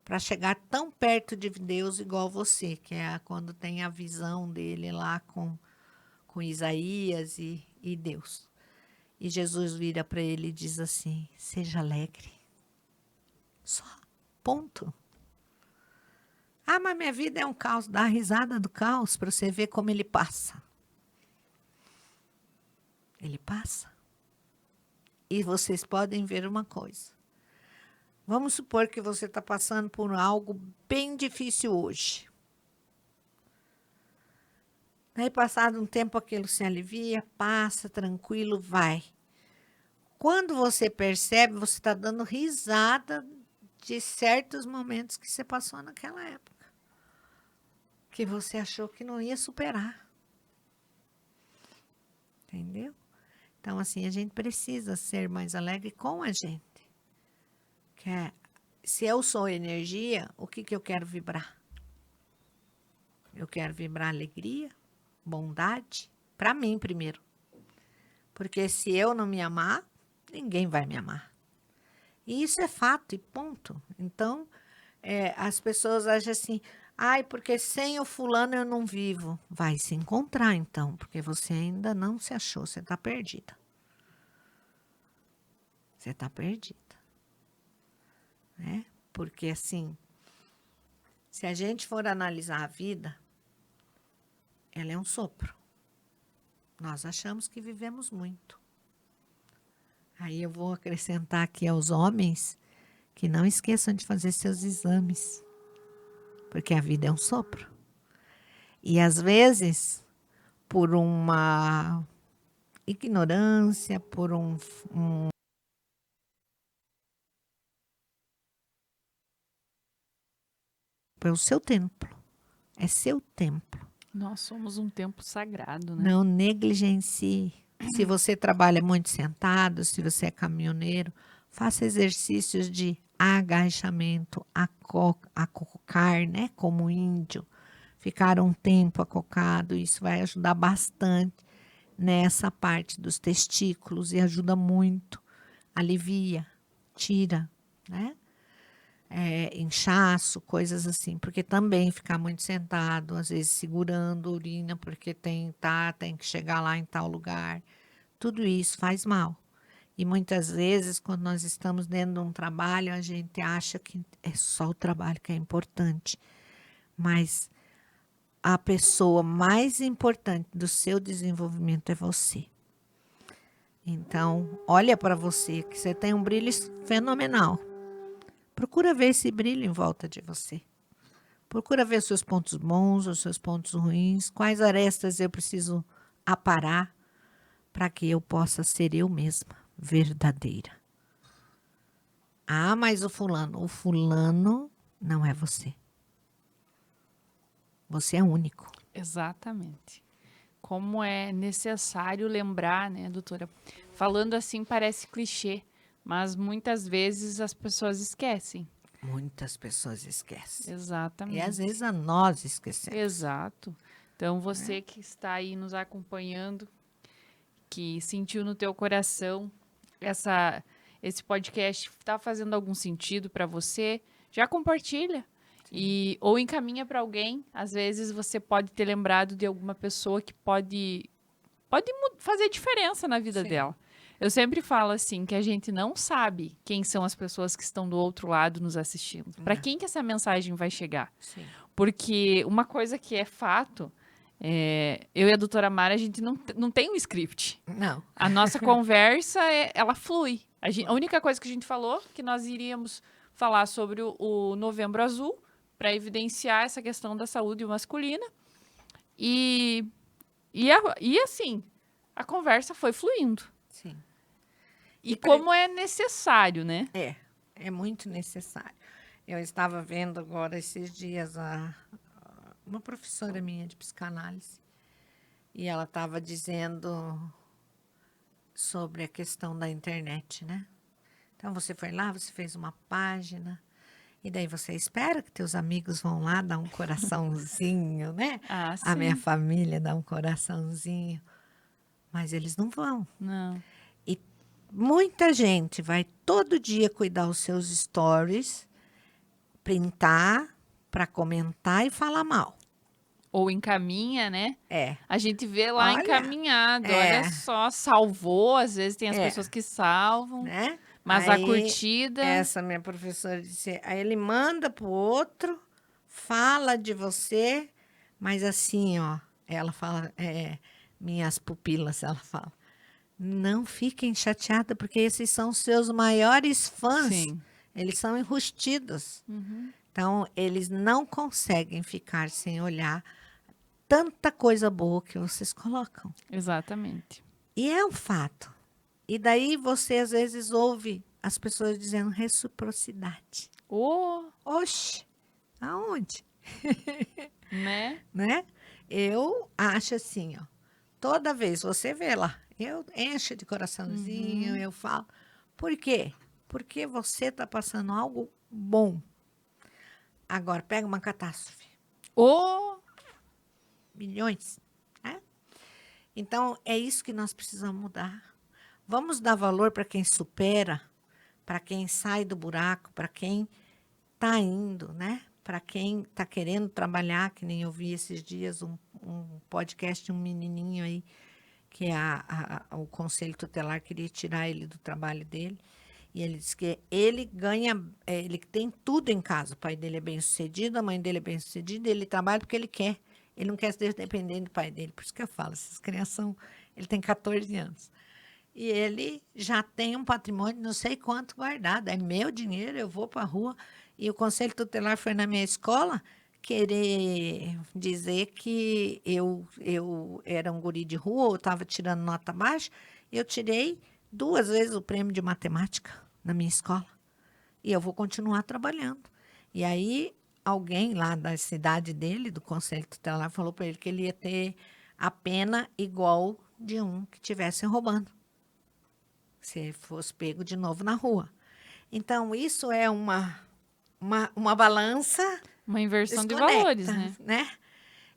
S4: para chegar tão perto de Deus igual você? Que é quando tem a visão dele lá com Isaías e Deus. E Jesus vira para ele e diz assim, seja alegre. Só, ponto. Ah, mas minha vida é um caos. Dá a risada do caos para você ver como ele passa. Ele passa. E vocês podem ver uma coisa. Vamos supor que você está passando por algo bem difícil hoje. Daí, passado um tempo, aquilo se alivia, passa, tranquilo, vai. Quando você percebe, você está dando risada de certos momentos que você passou naquela época. Que você achou que não ia superar. Entendeu? Então, assim, a gente precisa ser mais alegre com a gente. Se eu sou energia, o que eu quero vibrar? Eu quero vibrar alegria, bondade, para mim primeiro. Porque se eu não me amar, ninguém vai me amar. E isso é fato e ponto. Então, as pessoas acham assim, ai, porque sem o fulano eu não vivo. Vai se encontrar então, porque você ainda não se achou, você está perdida. Você está perdida. Né? Porque assim, se a gente for analisar a vida, ela é um sopro. Nós achamos que vivemos muito. Aí eu vou acrescentar aqui aos homens que não esqueçam de fazer seus exames, porque a vida é um sopro. E às vezes, por uma ignorância, pelo seu templo. É seu templo.
S3: Nós somos um templo sagrado, né?
S4: Não negligencie. Se você trabalha muito sentado, se você é caminhoneiro, faça exercícios de agachamento, acocar, né? Como índio. Ficar um tempo acocado, isso vai ajudar bastante nessa parte dos testículos e ajuda muito. Alivia, tira, né? Inchaço, coisas assim, porque também ficar muito sentado, às vezes segurando urina, porque tem que chegar lá em tal lugar, tudo isso faz mal. E muitas vezes, quando nós estamos dentro de um trabalho, a gente acha que é só o trabalho que é importante, mas a pessoa mais importante do seu desenvolvimento é você. Então, olha para você, que você tem um brilho fenomenal. Procura ver esse brilho em volta de você. Procura ver os seus pontos bons, os seus pontos ruins, quais arestas eu preciso aparar para que eu possa ser eu mesma, verdadeira. Ah, mas o fulano não é você. Você é único.
S3: Exatamente. Como é necessário lembrar, né, doutora? Falando assim parece clichê, mas muitas vezes as pessoas esquecem.
S4: Muitas pessoas esquecem.
S3: Exatamente.
S4: E às vezes nós esquecemos.
S3: Exato. Então, você que está aí nos acompanhando, que sentiu no teu coração esse podcast está fazendo algum sentido para você, já compartilha. Ou encaminha para alguém. Às vezes você pode ter lembrado de alguma pessoa que pode fazer diferença na vida dela. Eu sempre falo assim, que a gente não sabe quem são as pessoas que estão do outro lado nos assistindo. Para quem que essa mensagem vai chegar?
S4: Sim.
S3: Porque uma coisa que é fato, eu e a doutora Mara, a gente não tem um script.
S4: Não.
S3: A nossa conversa, ela flui. A única coisa que a gente falou, que nós iríamos falar sobre o Novembro Azul, para evidenciar essa questão da saúde masculina. E assim, a conversa foi fluindo.
S4: Sim.
S3: E como é necessário, né?
S4: É muito necessário. Eu estava vendo agora esses dias uma professora minha de psicanálise e ela estava dizendo sobre a questão da internet, né? Então você foi lá, você fez uma página e daí você espera que teus amigos vão lá dar um coraçãozinho, né?
S3: Ah, sim.
S4: A minha família dá um coraçãozinho, mas eles não vão.
S3: Não.
S4: E muita gente vai todo dia cuidar os seus stories, printar para comentar e falar mal.
S3: Ou encaminha, né? A gente vê lá
S4: Olha,
S3: encaminhado. Olha só, salvou. Às vezes tem as pessoas que salvam.
S4: Né?
S3: Mas
S4: aí,
S3: a curtida...
S4: Essa minha professora disse, aí ele manda pro outro, fala de você, mas assim, ó, ela fala, minhas pupilas, ela fala, não fiquem chateadas, porque esses são seus maiores fãs.
S3: Sim.
S4: Eles são enrustidos.
S3: Uhum.
S4: Então, eles não conseguem ficar sem olhar tanta coisa boa que vocês colocam.
S3: Exatamente.
S4: E é um fato. E daí você, às vezes, ouve as pessoas dizendo reciprocidade.
S3: Oh,
S4: Oxe, aonde?
S3: né?
S4: Né? Eu acho assim, ó. Toda vez, você vê lá, eu encho de coraçãozinho, eu falo. Por quê? Porque você está passando algo bom. Agora, pega uma catástrofe.
S3: Oh,
S4: Milhões. Né? Então, é isso que nós precisamos mudar. Vamos dar valor para quem supera, para quem sai do buraco, para quem está indo, né? Para quem está querendo trabalhar, que nem eu vi esses dias um podcast de um menininho aí, que o Conselho Tutelar queria tirar ele do trabalho dele. E ele disse que ele ganha, ele tem tudo em casa. O pai dele é bem-sucedido, a mãe dele é bem-sucedida, ele trabalha porque ele quer. Ele não quer ser dependente do pai dele. Por isso que eu falo, essas crianças são... Ele tem 14 anos. E ele já tem um patrimônio, não sei quanto guardado. É meu dinheiro, eu vou para a rua. E o Conselho Tutelar foi na minha escola querer dizer que eu era um guri de rua, eu estava tirando nota baixa. Eu tirei 2 vezes o prêmio de matemática na minha escola. E eu vou continuar trabalhando. E aí, alguém lá da cidade dele, do Conselho Tutelar, falou para ele que ele ia ter a pena igual de um que estivesse roubando. Se fosse pego de novo na rua. Então, isso é uma balança
S3: uma inversão de
S4: desconecta,
S3: valores, né?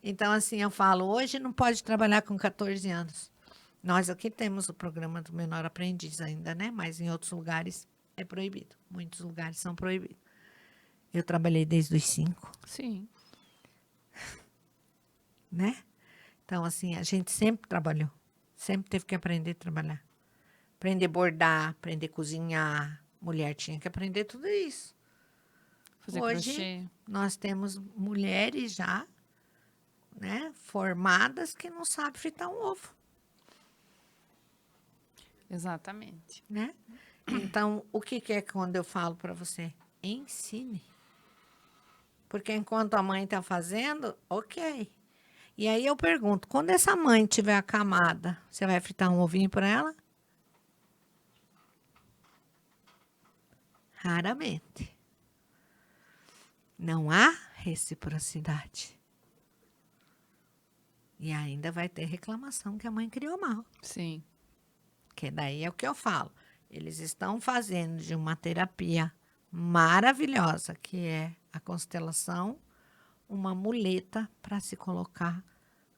S4: Então, assim, eu falo, hoje não pode trabalhar com 14 anos. Nós aqui temos o programa do menor aprendiz ainda, né? Mas em outros lugares é proibido. Muitos lugares são proibidos. Eu trabalhei desde os 5,
S3: Sim.
S4: né? Então, assim, a gente sempre trabalhou. Sempre teve que aprender a trabalhar. Aprender a bordar, aprender a cozinhar. Mulher tinha que aprender tudo isso.
S3: Fazer
S4: Hoje,
S3: crochê.
S4: nós temos mulheres já, né, formadas que não sabem fritar um ovo,
S3: Exatamente.
S4: né? Então, o que é quando eu falo para você? Ensine. Porque enquanto a mãe está fazendo, ok. E aí eu pergunto, quando essa mãe tiver acamada, você vai fritar um ovinho para ela? Raramente. Não há reciprocidade. E ainda vai ter reclamação que a mãe criou mal.
S3: Sim.
S4: Que daí é o que eu falo. Eles estão fazendo de uma terapia maravilhosa, que é a constelação, uma muleta para se colocar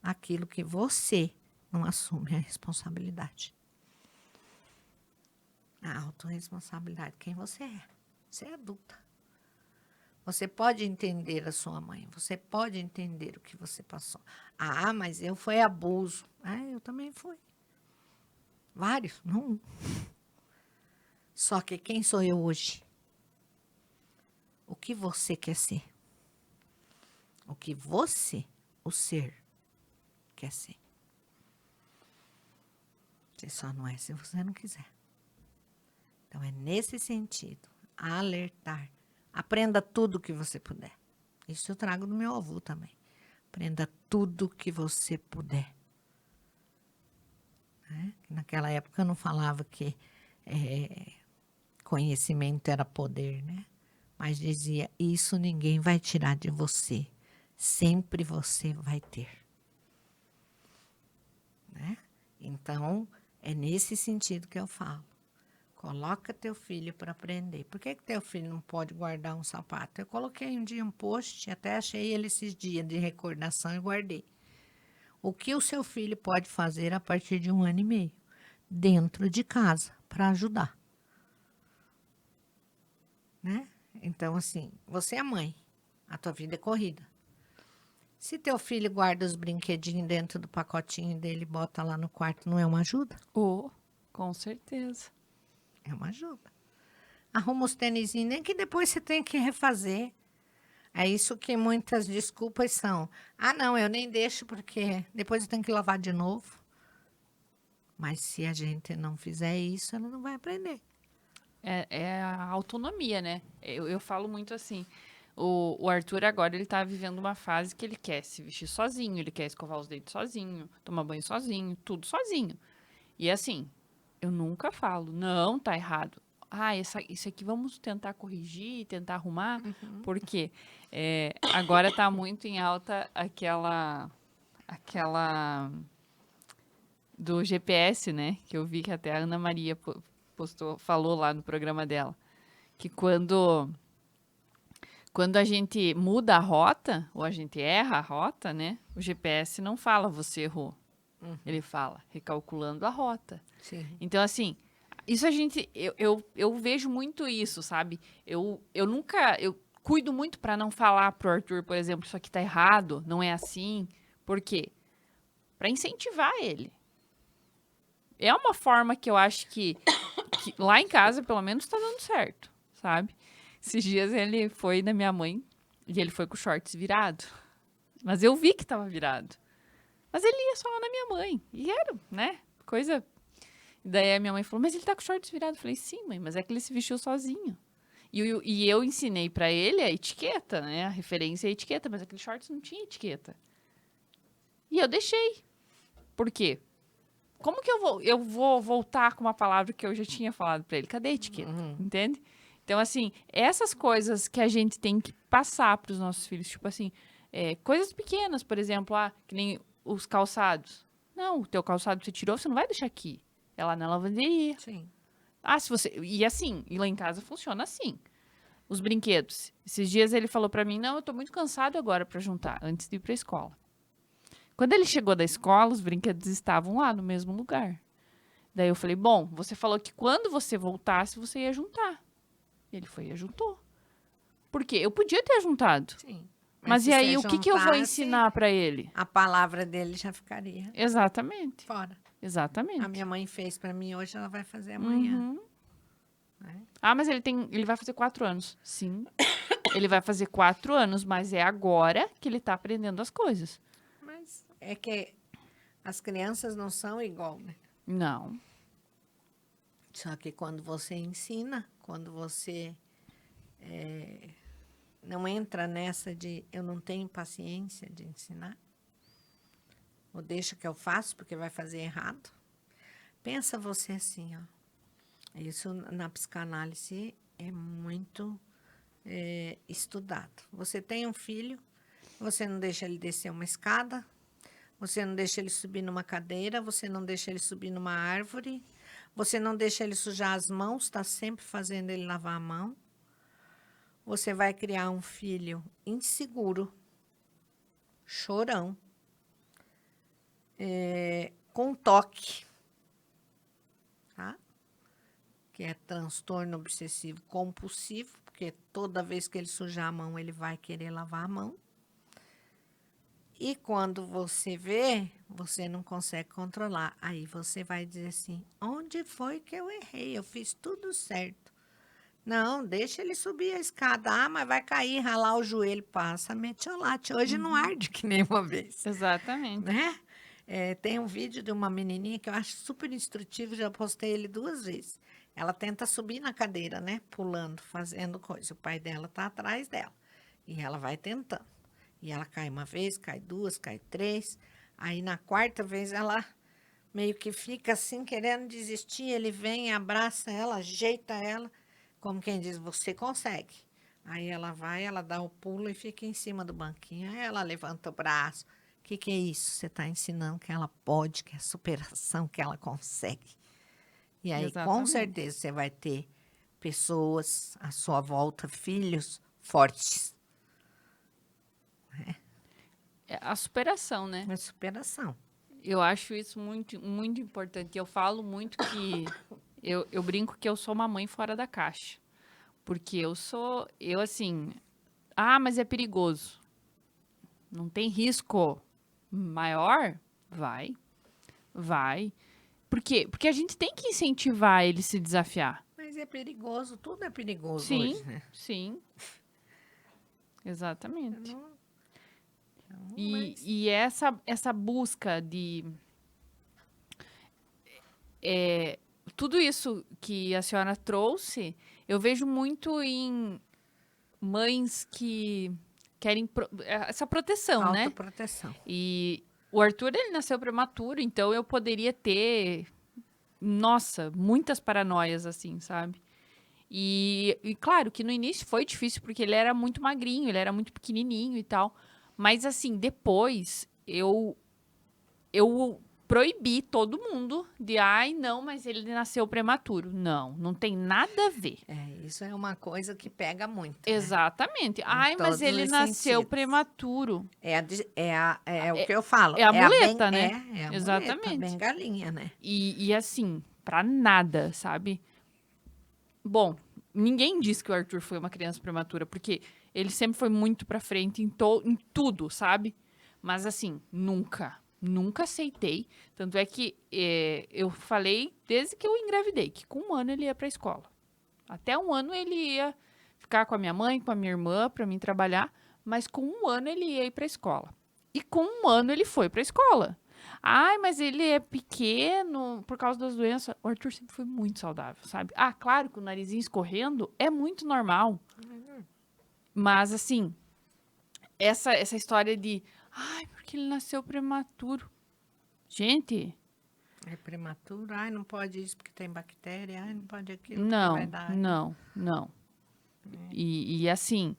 S4: aquilo que você não assume a responsabilidade. A autorresponsabilidade, quem você é. Você é adulta. Você pode entender a sua mãe, você pode entender o que você passou. Ah, mas eu fui abuso. Ah, eu também fui. Vários, não um. Só que quem sou eu hoje? O que você quer ser? O que você, o ser, quer ser? Você só não é se você não quiser. Então, é nesse sentido, alertar. Aprenda tudo que você puder. Isso eu trago do meu avô também. Aprenda tudo que você puder. Né? Naquela época eu não falava que conhecimento era poder, né? Mas dizia, isso ninguém vai tirar de você. Sempre você vai ter. Né? Então, é nesse sentido que eu falo. Coloca teu filho para aprender. Por que teu filho não pode guardar um sapato? Eu coloquei um dia um post, até achei ele esses dias de recordação e guardei. O que o seu filho pode fazer a partir de 1 ano e meio? Dentro de casa, para ajudar. Né? Então, assim, você é mãe. A tua vida é corrida. Se teu filho guarda os brinquedinhos dentro do pacotinho dele e bota lá no quarto, não é uma ajuda?
S3: Oh, com certeza.
S4: É uma ajuda. Arruma os tênisinhos, nem que depois você tenha que refazer. É isso que muitas desculpas são. Ah, não, eu nem deixo porque depois eu tenho que lavar de novo. Mas se a gente não fizer isso, ela não vai aprender.
S3: É a autonomia, né? Eu falo muito assim. O Arthur agora, ele tá vivendo uma fase que ele quer se vestir sozinho, ele quer escovar os dentes sozinho, tomar banho sozinho, tudo sozinho. E assim, eu nunca falo, não, tá errado. Ah, isso aqui vamos tentar corrigir, tentar arrumar, porque agora tá muito em alta aquela do GPS, né? Que eu vi que até a Ana Maria falou lá no programa dela. Que quando a gente muda a rota, ou a gente erra a rota, né? O GPS não fala você errou. Ele fala recalculando a rota.
S4: Sim.
S3: Então, assim, isso a gente. Eu vejo muito isso, sabe? Eu cuido muito para não falar pro Arthur, por exemplo, isso aqui tá errado, não é assim. Por quê? Para incentivar ele. É uma forma que eu acho que lá em casa, pelo menos, tá dando certo, sabe? Esses dias ele foi na minha mãe e ele foi com o shorts virado. Mas eu vi que tava virado. Mas ele ia só lá na minha mãe. E era, né? Coisa. E daí a minha mãe falou, mas ele tá com o shorts virado. Eu falei, sim, mãe, mas é que ele se vestiu sozinho. E eu ensinei pra ele a etiqueta, né? A referência à etiqueta, mas aquele shorts não tinha etiqueta. E eu deixei. Por quê? Como que eu vou voltar com uma palavra que eu já tinha falado pra ele? Cadê a etiqueta? Entende? Então, assim, essas coisas que a gente tem que passar pros nossos filhos, tipo assim, coisas pequenas, por exemplo, que nem os calçados. Não, o teu calçado você tirou, você não vai deixar aqui. É lá na lavanderia.
S4: Sim.
S3: Se você... E assim, e lá em casa funciona assim. Os brinquedos. Esses dias ele falou pra mim, não, eu tô muito cansado agora pra juntar, antes de ir pra escola. Quando ele chegou da escola, os brinquedos estavam lá no mesmo lugar. Daí eu falei, bom, você falou que quando você voltasse, você ia juntar. Ele foi e juntou. Por quê? Eu podia ter juntado.
S4: Sim.
S3: Mas
S4: se
S3: e aí,
S4: você
S3: o que eu vou
S4: juntasse,
S3: ensinar pra ele?
S4: A palavra dele já ficaria
S3: Exatamente.
S4: fora.
S3: Exatamente.
S4: A minha mãe fez para mim hoje, ela vai fazer amanhã. Né?
S3: Mas ele vai fazer 4 anos. Sim. Ele vai fazer 4 anos, mas é agora que ele tá aprendendo as coisas.
S4: Mas é que as crianças não são igual, né?
S3: Não.
S4: Só que quando você ensina, quando você não entra nessa de eu não tenho paciência de ensinar, ou deixa que eu faço porque vai fazer errado. Pensa você assim, ó. Isso na psicanálise é muito estudado. Você tem um filho, você não deixa ele descer uma escada, você não deixa ele subir numa cadeira, você não deixa ele subir numa árvore, você não deixa ele sujar as mãos, está sempre fazendo ele lavar a mão. Você vai criar um filho inseguro, chorão, com toque, tá? Que é transtorno obsessivo compulsivo, porque toda vez que ele sujar a mão, ele vai querer lavar a mão. E quando você vê, você não consegue controlar. Aí você vai dizer assim, onde foi que eu errei? Eu fiz tudo certo. Não, deixa ele subir a escada. Mas vai cair, ralar o joelho, passa metiolate. Hoje não arde que nem uma vez.
S3: Exatamente.
S4: Né? Tem um vídeo de uma menininha que eu acho super instrutivo, já postei ele 2 vezes. Ela tenta subir na cadeira, né? Pulando, fazendo coisa. O pai dela tá atrás dela. E ela vai tentando. E ela cai uma vez, cai 2, cai 3. Aí, na 4ª vez, ela meio que fica assim, querendo desistir. Ele vem, abraça ela, ajeita ela. Como quem diz, você consegue. Aí ela vai, ela dá o pulo e fica em cima do banquinho. Aí ela levanta o braço. O que é isso? Você está ensinando que ela pode, que é superação, que ela consegue. E aí, com certeza, você vai ter pessoas à sua volta, filhos fortes.
S3: É a superação, né?
S4: É superação.
S3: Eu acho isso muito, muito importante. Eu falo muito que... Eu brinco que eu sou uma mãe fora da caixa. Porque eu assim... mas é perigoso. Não tem risco maior? Vai. Por quê? Porque a gente tem que incentivar ele a se desafiar.
S4: Mas é perigoso, tudo é perigoso
S3: Sim,
S4: hoje, né?
S3: sim. Exatamente.
S4: Mas...
S3: E essa busca de tudo isso que a senhora trouxe, eu vejo muito em mães que querem essa proteção, né?
S4: Autoproteção.
S3: E o Arthur, ele nasceu prematuro, então eu poderia ter, nossa, muitas paranoias, assim, sabe? E claro que no início foi difícil, porque ele era muito magrinho, ele era muito pequenininho e tal. Mas, assim, depois eu proibi todo mundo de, ai, não, mas ele nasceu prematuro. Não, não tem nada a ver.
S4: Isso é uma coisa que pega muito, né?
S3: Exatamente. Ai, mas
S4: todos
S3: ele
S4: os
S3: nasceu
S4: sentidos.
S3: prematuro.
S4: É o que eu falo.
S3: É a muleta,
S4: ben-
S3: né?
S4: É a muleta,
S3: Exatamente.
S4: a bengalinha, né?
S3: E assim, pra nada, sabe? Bom, ninguém disse que o Arthur foi uma criança prematura, porque ele sempre foi muito pra frente em tudo, sabe? Mas assim, nunca aceitei. Tanto é que eu falei desde que eu engravidei, que com 1 ano ele ia pra escola. Até 1 ano ele ia ficar com a minha mãe, com a minha irmã, pra mim trabalhar, mas com 1 ano ele ia ir pra escola. E com 1 ano ele foi pra escola. Ai, mas ele é pequeno por causa das doenças. O Arthur sempre foi muito saudável, sabe? Ah, claro que o narizinho escorrendo é muito normal. Mas, assim, essa história de... Ai, porque ele nasceu prematuro. Gente,
S4: É prematuro. Ai, não pode isso porque tem bactéria. Ai, não pode aquilo porque vai dar.
S3: não. E assim...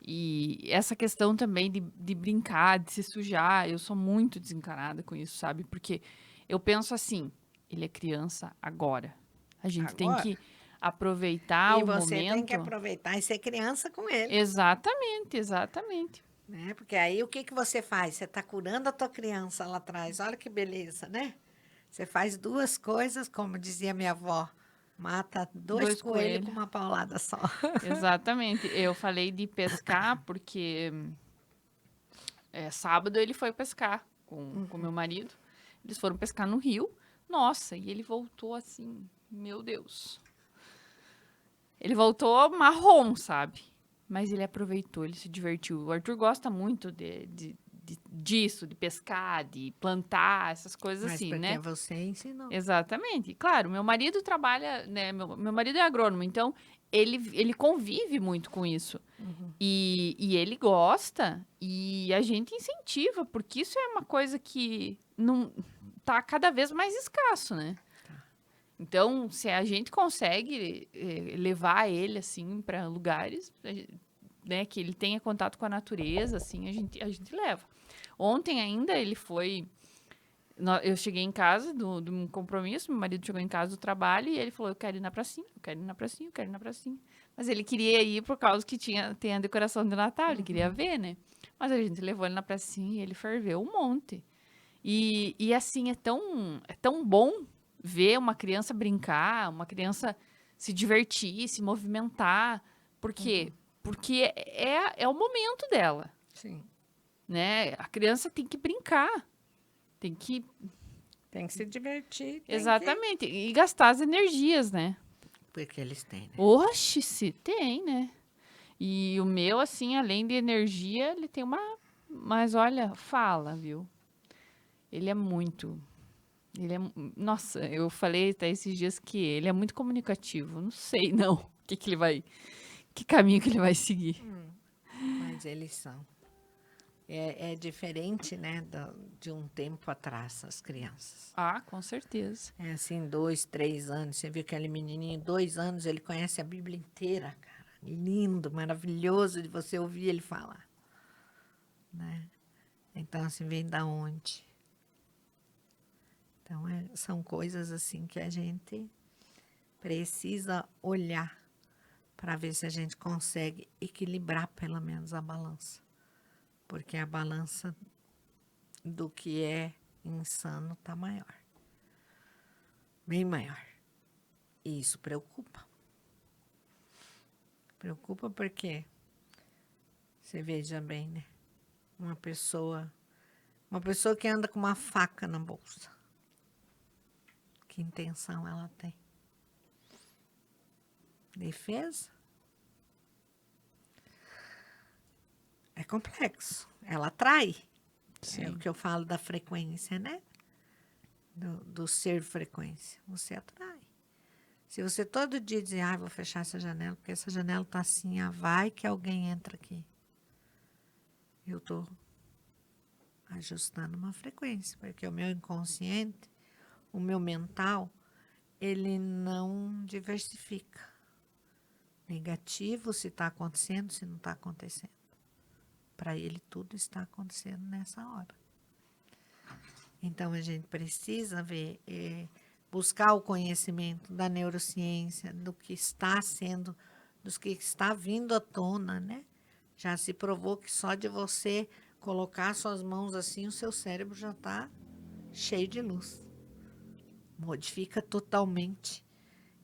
S3: E essa questão também de brincar, de se sujar, eu sou muito desencanada com isso, sabe? Porque eu penso assim, ele é criança agora. A gente tem
S4: Agora?
S3: que aproveitar
S4: E
S3: o
S4: você
S3: momento.
S4: tem que aproveitar e ser criança com ele.
S3: Exatamente.
S4: Né? Porque aí o que que você faz? Você está curando a tua criança lá atrás. Olha que beleza, né? Você faz 2 coisas, como dizia minha avó. Mata 2
S3: 2
S4: coelhos
S3: coelhos.
S4: com uma paulada só.
S3: Exatamente. Eu falei de pescar porque sábado ele foi pescar com meu marido. Eles foram pescar no rio. Nossa, e ele voltou assim, meu Deus. Ele voltou marrom, sabe? Mas ele aproveitou, ele se divertiu. O Arthur gosta muito disso, de pescar, de plantar, essas coisas
S4: Mas
S3: assim,
S4: porque
S3: né?
S4: você ensinou.
S3: Exatamente. Claro, meu marido trabalha, né? Meu marido é agrônomo, então ele convive muito com isso. E ele gosta e a gente incentiva, porque isso é uma coisa que não tá cada vez mais escasso, né? Então, se a gente consegue levar ele assim para lugares, né, que ele tenha contato com a natureza, assim, a gente leva. Ontem ainda ele foi eu cheguei em casa de um compromisso, meu marido chegou em casa do trabalho e ele falou, eu quero ir na pracinha, eu quero ir na pracinha, eu quero ir na pracinha. Mas ele queria ir por causa que tem a decoração de Natal, ele queria ver, né? Mas a gente levou ele na pracinha e ele ferveu um monte. E assim, é tão bom ver uma criança brincar, uma criança se divertir, se movimentar. Por quê? Porque é o momento dela,
S4: Sim.
S3: né? A criança tem que brincar. Tem que
S4: Tem que se divertir.
S3: exatamente. E gastar as energias, né?
S4: Porque eles têm, né?
S3: Oxe, se tem, né? E o meu, assim, além de energia, ele tem uma... Mas olha, fala, viu? Ele é muito... Nossa, eu falei até esses dias que ele é muito comunicativo. Não sei, não. O que ele vai... Que caminho que ele vai seguir.
S4: Mas eles são. É diferente, né, de um tempo atrás, as crianças.
S3: Ah, com certeza.
S4: É assim, 2, 3 anos. Você viu aquele menininho, 2 anos, ele conhece a Bíblia inteira, cara. Lindo, maravilhoso de você ouvir ele falar. Né? Então, assim, vem da onde? Então, são coisas assim que a gente precisa olhar para ver se a gente consegue equilibrar pelo menos a balança. Porque a balança do que é insano está maior. Bem maior. E isso preocupa. Preocupa porque, você veja bem, né? Uma pessoa que anda com uma faca na bolsa. Que intenção ela tem? Defesa? É complexo. Ela atrai.
S3: Sim.
S4: É o que eu falo da frequência, né? Do ser frequência. Você atrai. Se você todo dia dizer, vou fechar essa janela, porque essa janela está assim, vai que alguém entra aqui. Eu estou ajustando uma frequência, porque o meu inconsciente, o meu mental, ele não diversifica. Negativo se está acontecendo, se não está acontecendo. Para ele, tudo está acontecendo nessa hora. Então, a gente precisa ver, buscar o conhecimento da neurociência, do que está sendo, dos que está vindo à tona, né? Já se provou que só de você colocar suas mãos assim, o seu cérebro já está cheio de luz. Modifica totalmente.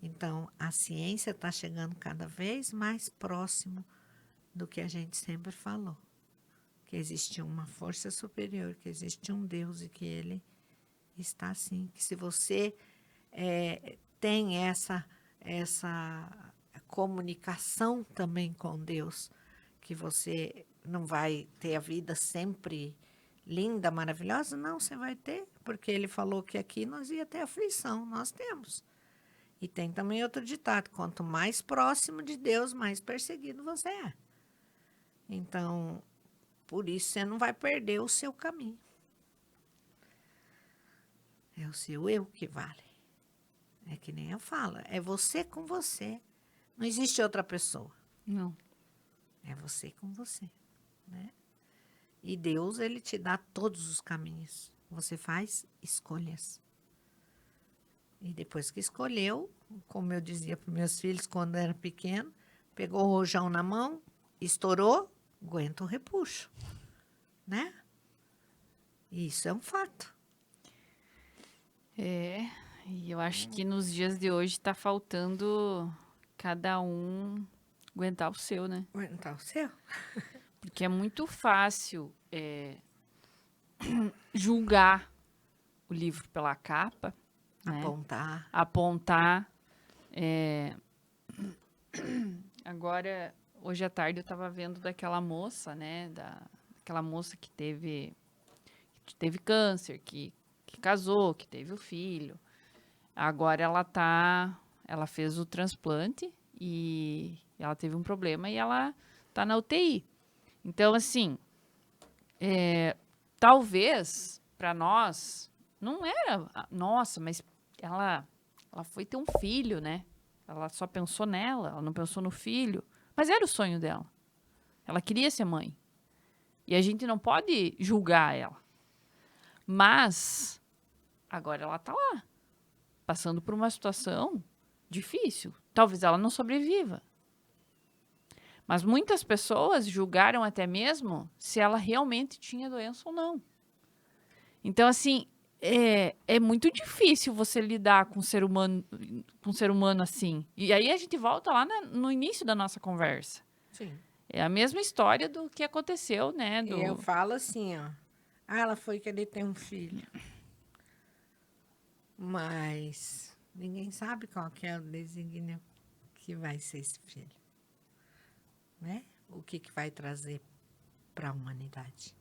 S4: Então, a ciência está chegando cada vez mais próximo do que a gente sempre falou. Que existe uma força superior, que existe um Deus e que Ele está assim. Que se você tem essa comunicação também com Deus, que você não vai ter a vida sempre linda, maravilhosa, não, você vai ter, porque Ele falou que aqui nós ia ter aflição, nós temos. E tem também outro ditado, quanto mais próximo de Deus, mais perseguido você é. Então, por isso você não vai perder o seu caminho. É o seu eu que vale. É que nem eu falo, é você com você. Não existe outra pessoa.
S3: Não.
S4: É você com você, né? E Deus, Ele te dá todos os caminhos. Você faz escolhas. E depois que escolheu, como eu dizia para meus filhos quando era pequeno, pegou o rojão na mão, estourou, aguenta o repuxo, né? Isso é um fato.
S3: E eu acho que nos dias de hoje está faltando cada um aguentar o seu, né?
S4: Aguentar o seu.
S3: Porque é muito fácil julgar o livro pela capa, né? Apontar. Agora, hoje à tarde eu estava vendo daquela moça, né? Daquela moça que teve câncer, que casou, que teve o filho. Agora ela fez o transplante e ela teve um problema e ela tá na UTI. Então, assim, talvez para nós não era, nossa, mas ela foi ter um filho, né? Ela só pensou nela, ela não pensou no filho, mas era o sonho dela. Ela queria ser mãe. E a gente não pode julgar ela. Mas agora ela tá lá, passando por uma situação difícil. Talvez ela não sobreviva. Mas muitas pessoas julgaram até mesmo se ela realmente tinha doença ou não. Então, assim, é muito difícil você lidar com um ser humano assim. E aí a gente volta lá no início da nossa conversa.
S4: Sim.
S3: É a mesma história do que aconteceu, né?
S4: E eu falo assim, ó. Ela foi querer ter um filho. Mas ninguém sabe qual que é o desígnio que vai ser esse filho. Né? O que vai trazer para a humanidade.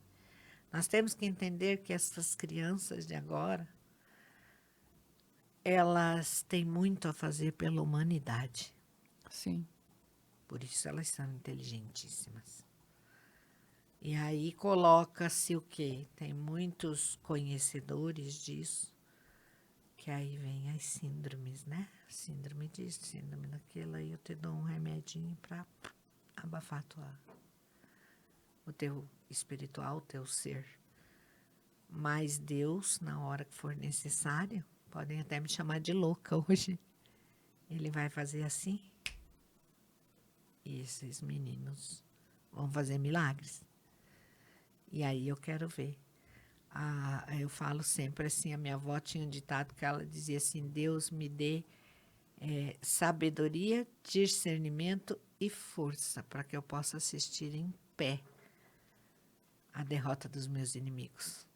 S4: Nós temos que entender que essas crianças de agora, elas têm muito a fazer pela humanidade.
S3: Sim.
S4: Por isso elas são inteligentíssimas. E aí coloca-se o quê? Tem muitos conhecedores disso, que aí vem as síndromes, né? Síndrome disso, síndrome daquilo, aí eu te dou um remedinho para abafar o teu espiritual, o teu ser. Mas Deus, na hora que for necessário, podem até me chamar de louca hoje, Ele vai fazer assim. E esses meninos vão fazer milagres. E aí eu quero ver. Eu falo sempre assim, a minha avó tinha um ditado que ela dizia assim, Deus me dê sabedoria, discernimento e força para que eu possa assistir em pé a derrota dos meus inimigos.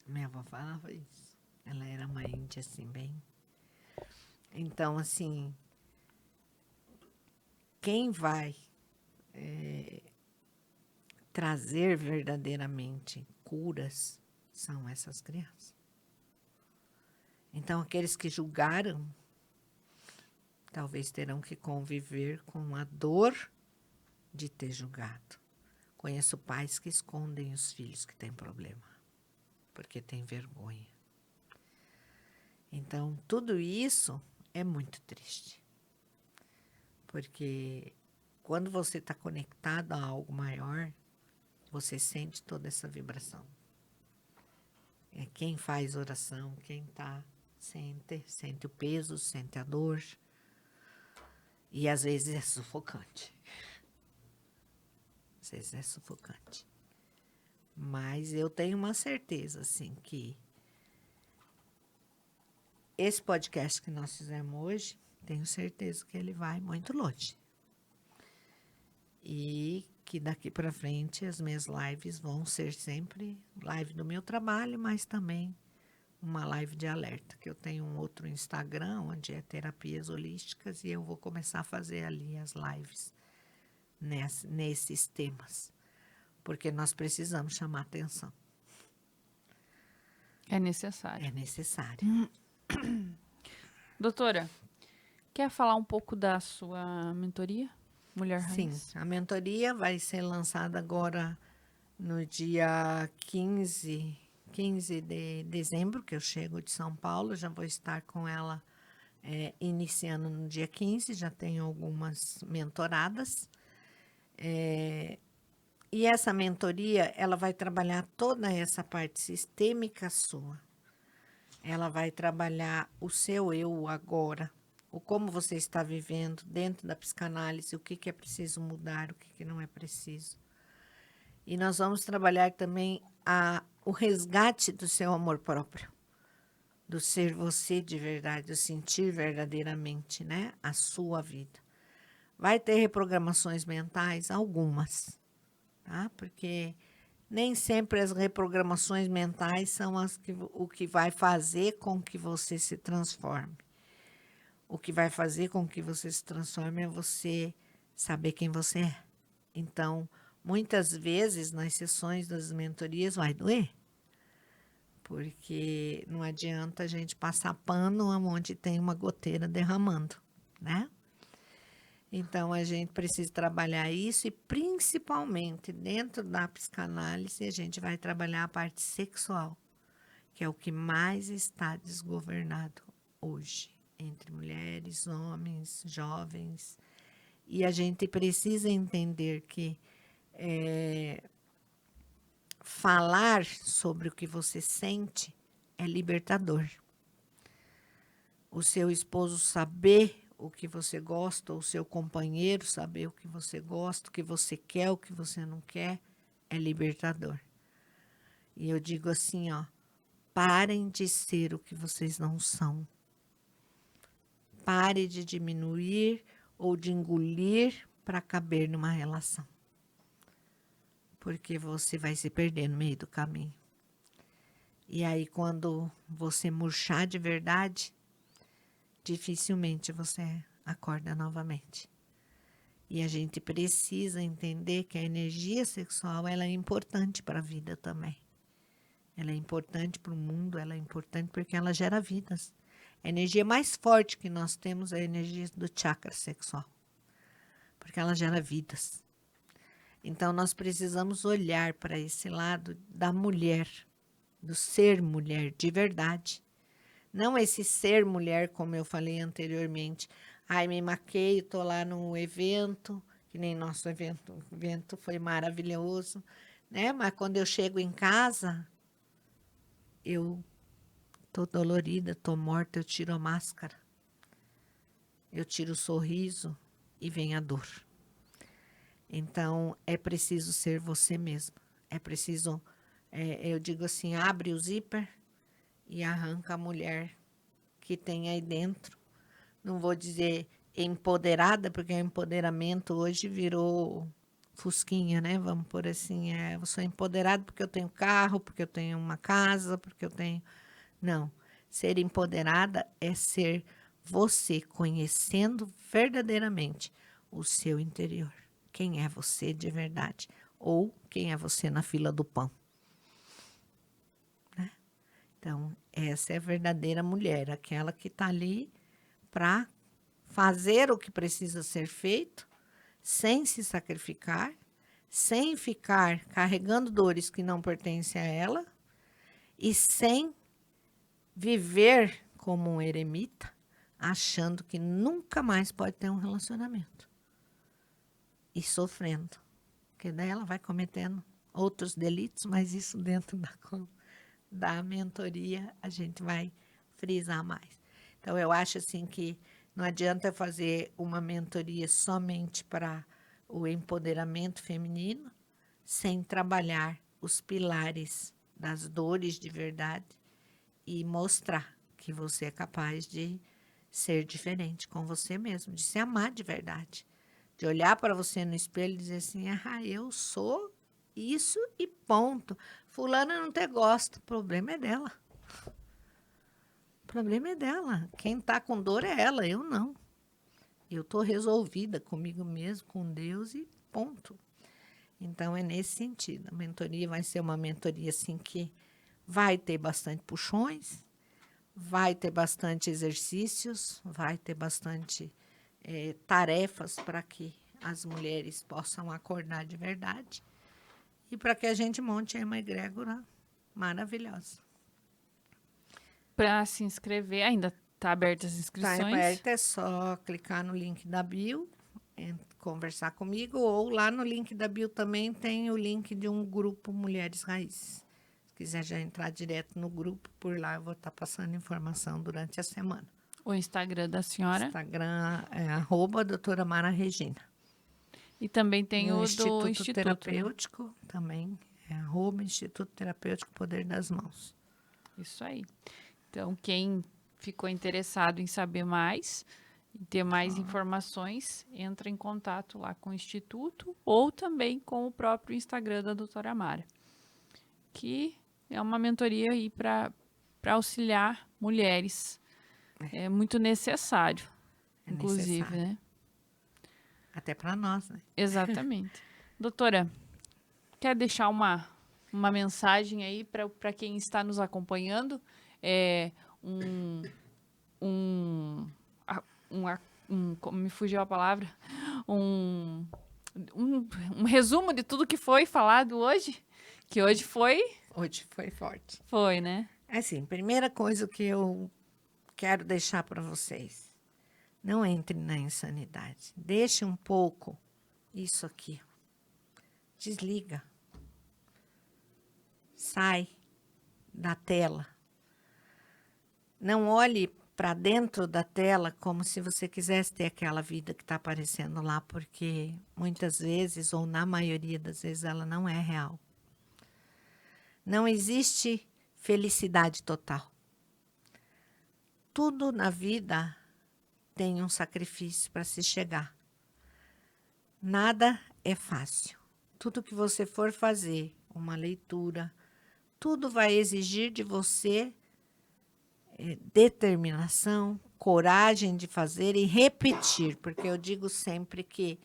S4: Minha avó falava isso. Ela era uma índia assim, bem... Então, assim, quem vai trazer verdadeiramente curas são essas crianças. Então, aqueles que julgaram talvez terão que conviver com a dor de ter julgado. Conheço pais que escondem os filhos que têm problema, porque têm vergonha. Então, tudo isso é muito triste. Porque quando você está conectado a algo maior, você sente toda essa vibração. É quem faz oração, quem está, sente o peso, sente a dor. E às vezes é sufocante. Às vezes é sufocante. Mas eu tenho uma certeza, assim, que esse podcast que nós fizemos hoje, tenho certeza que ele vai muito longe. E que daqui para frente as minhas lives vão ser sempre live do meu trabalho, mas também uma live de alerta, que eu tenho um outro Instagram, onde é terapias holísticas, e eu vou começar a fazer ali as lives nesses temas, porque nós precisamos chamar atenção.
S3: É necessário.
S4: É necessário.
S3: Doutora, quer falar um pouco da sua mentoria, Mulher
S4: Sim,
S3: Raiz?
S4: a mentoria vai ser lançada agora no dia 15 de dezembro, que eu chego de São Paulo, já vou estar com ela iniciando no dia 15, já tenho algumas mentoradas. E essa mentoria, ela vai trabalhar toda essa parte sistêmica sua. Ela vai trabalhar o seu eu agora, o como você está vivendo dentro da psicanálise, o que é preciso mudar, o que não é preciso. E nós vamos trabalhar também o resgate do seu amor próprio, do ser você de verdade, do sentir verdadeiramente, né, a sua vida. Vai ter reprogramações mentais, algumas, tá? Porque nem sempre as reprogramações mentais são o que vai fazer com que você se transforme. O que vai fazer com que você se transforme é você saber quem você é. Então, muitas vezes, nas sessões das mentorias, vai doer. Porque não adianta a gente passar pano onde tem uma goteira derramando, né? Então, a gente precisa trabalhar isso e, principalmente, dentro da psicanálise, a gente vai trabalhar a parte sexual, que é o que mais está desgovernado hoje, entre mulheres, homens, jovens. E a gente precisa entender que falar sobre o que você sente é libertador. O seu esposo saber o que você gosta, ou o seu companheiro saber o que você gosta, o que você quer, o que você não quer, é libertador. E eu digo assim, ó, parem de ser o que vocês não são. Pare de diminuir ou de engolir para caber numa relação. Porque você vai se perder no meio do caminho. E aí, quando você murchar de verdade, dificilmente você acorda novamente. E a gente precisa entender que a energia sexual ela é importante para a vida também. Ela é importante para o mundo, ela é importante porque ela gera vidas. A energia mais forte que nós temos é a energia do chakra sexual, porque ela gera vidas. Então, nós precisamos olhar para esse lado da mulher, do ser mulher de verdade. Não esse ser mulher, como eu falei anteriormente. Ai, me maquei, estou lá no evento, que nem nosso evento. O evento foi maravilhoso, né? Mas quando eu chego em casa, eu estou dolorida, estou morta, eu tiro a máscara. Eu tiro o sorriso e vem a dor. Então, é preciso ser você mesma. É preciso, eu digo assim, abre o zíper e arranca a mulher que tem aí dentro. Não vou dizer empoderada, porque o empoderamento hoje virou fusquinha, né? Vamos por assim, eu sou empoderada porque eu tenho carro, porque eu tenho uma casa, porque eu tenho... Não, ser empoderada é ser você conhecendo verdadeiramente o seu interior. Quem é você de verdade? Ou quem é você na fila do pão. Né? Então, essa é a verdadeira mulher, aquela que está ali para fazer o que precisa ser feito, sem se sacrificar, sem ficar carregando dores que não pertencem a ela e sem viver como um eremita, achando que nunca mais pode ter um relacionamento. E sofrendo. Porque daí ela vai cometendo outros delitos, mas isso dentro da mentoria a gente vai frisar mais. Então, eu acho assim que não adianta fazer uma mentoria somente para o empoderamento feminino, sem trabalhar os pilares das dores de verdade e mostrar que você é capaz de ser diferente com você mesmo, de se amar de verdade, de olhar para você no espelho e dizer assim, eu sou isso e ponto. Fulana não te gosta, o problema é dela. O problema é dela. Quem está com dor é ela, eu não. Eu estou resolvida comigo mesmo, com Deus e ponto. Então, é nesse sentido. A mentoria vai ser uma mentoria assim que vai ter bastante puxões, vai ter bastante exercícios, vai ter bastante tarefas para que as mulheres possam acordar de verdade e para que a gente monte uma egrégora maravilhosa.
S3: Para se inscrever, ainda está abertas as
S4: Tá
S3: inscrições.
S4: aberto, é só clicar no link da bio, conversar comigo, ou lá no link da bio também tem o link de um grupo Mulheres Raízes. Se quiser já entrar direto no grupo, por lá eu vou estar passando informação durante a semana.
S3: O Instagram da senhora.
S4: Instagram é @doutora Mara Regina.
S3: E também tem o do
S4: Instituto
S3: Instituto,
S4: Terapêutico, também é @Instituto Terapêutico Poder das Mãos.
S3: né? Isso aí. Então, quem ficou interessado em saber mais, em ter mais informações, entra em contato lá com o Instituto ou também com o próprio Instagram da doutora Mara, que é uma mentoria aí para auxiliar mulheres. É muito necessário,
S4: É
S3: inclusive,
S4: necessário.
S3: né?
S4: Até para nós, né?
S3: Exatamente. Doutora, quer deixar uma mensagem aí para quem está nos acompanhando? Como me fugiu a palavra? Um resumo de tudo que foi falado hoje? Que hoje foi?
S4: Hoje foi forte.
S3: Foi, né?
S4: Assim, primeira coisa que eu quero deixar para vocês. Não entre na insanidade. Deixe um pouco isso aqui. Desliga. Sai da tela. Não olhe para dentro da tela como se você quisesse ter aquela vida que está aparecendo lá, porque muitas vezes, ou na maioria das vezes, ela não é real. Não existe felicidade total. Tudo na vida tem um sacrifício para se chegar. Nada é fácil. Tudo que você for fazer, uma leitura, tudo vai exigir de você determinação, coragem de fazer e repetir, porque eu digo sempre que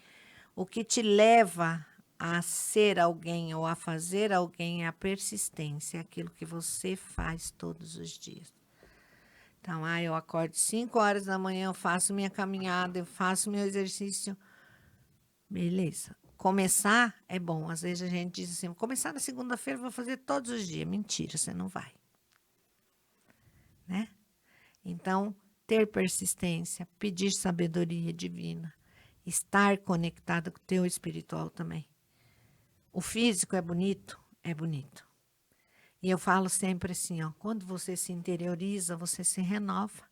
S4: o que te leva a ser alguém ou a fazer alguém é a persistência, é aquilo que você faz todos os dias. Então, eu acordo 5 horas da manhã, eu faço minha caminhada, eu faço meu exercício. Beleza. Começar é bom. Às vezes a gente diz assim, vou começar na segunda-feira, vou fazer todos os dias. Mentira, você não vai. Né? Então, ter persistência, pedir sabedoria divina, estar conectado com o teu espiritual também. O físico é bonito? É bonito. E eu falo sempre assim, quando você se interioriza, você se renova.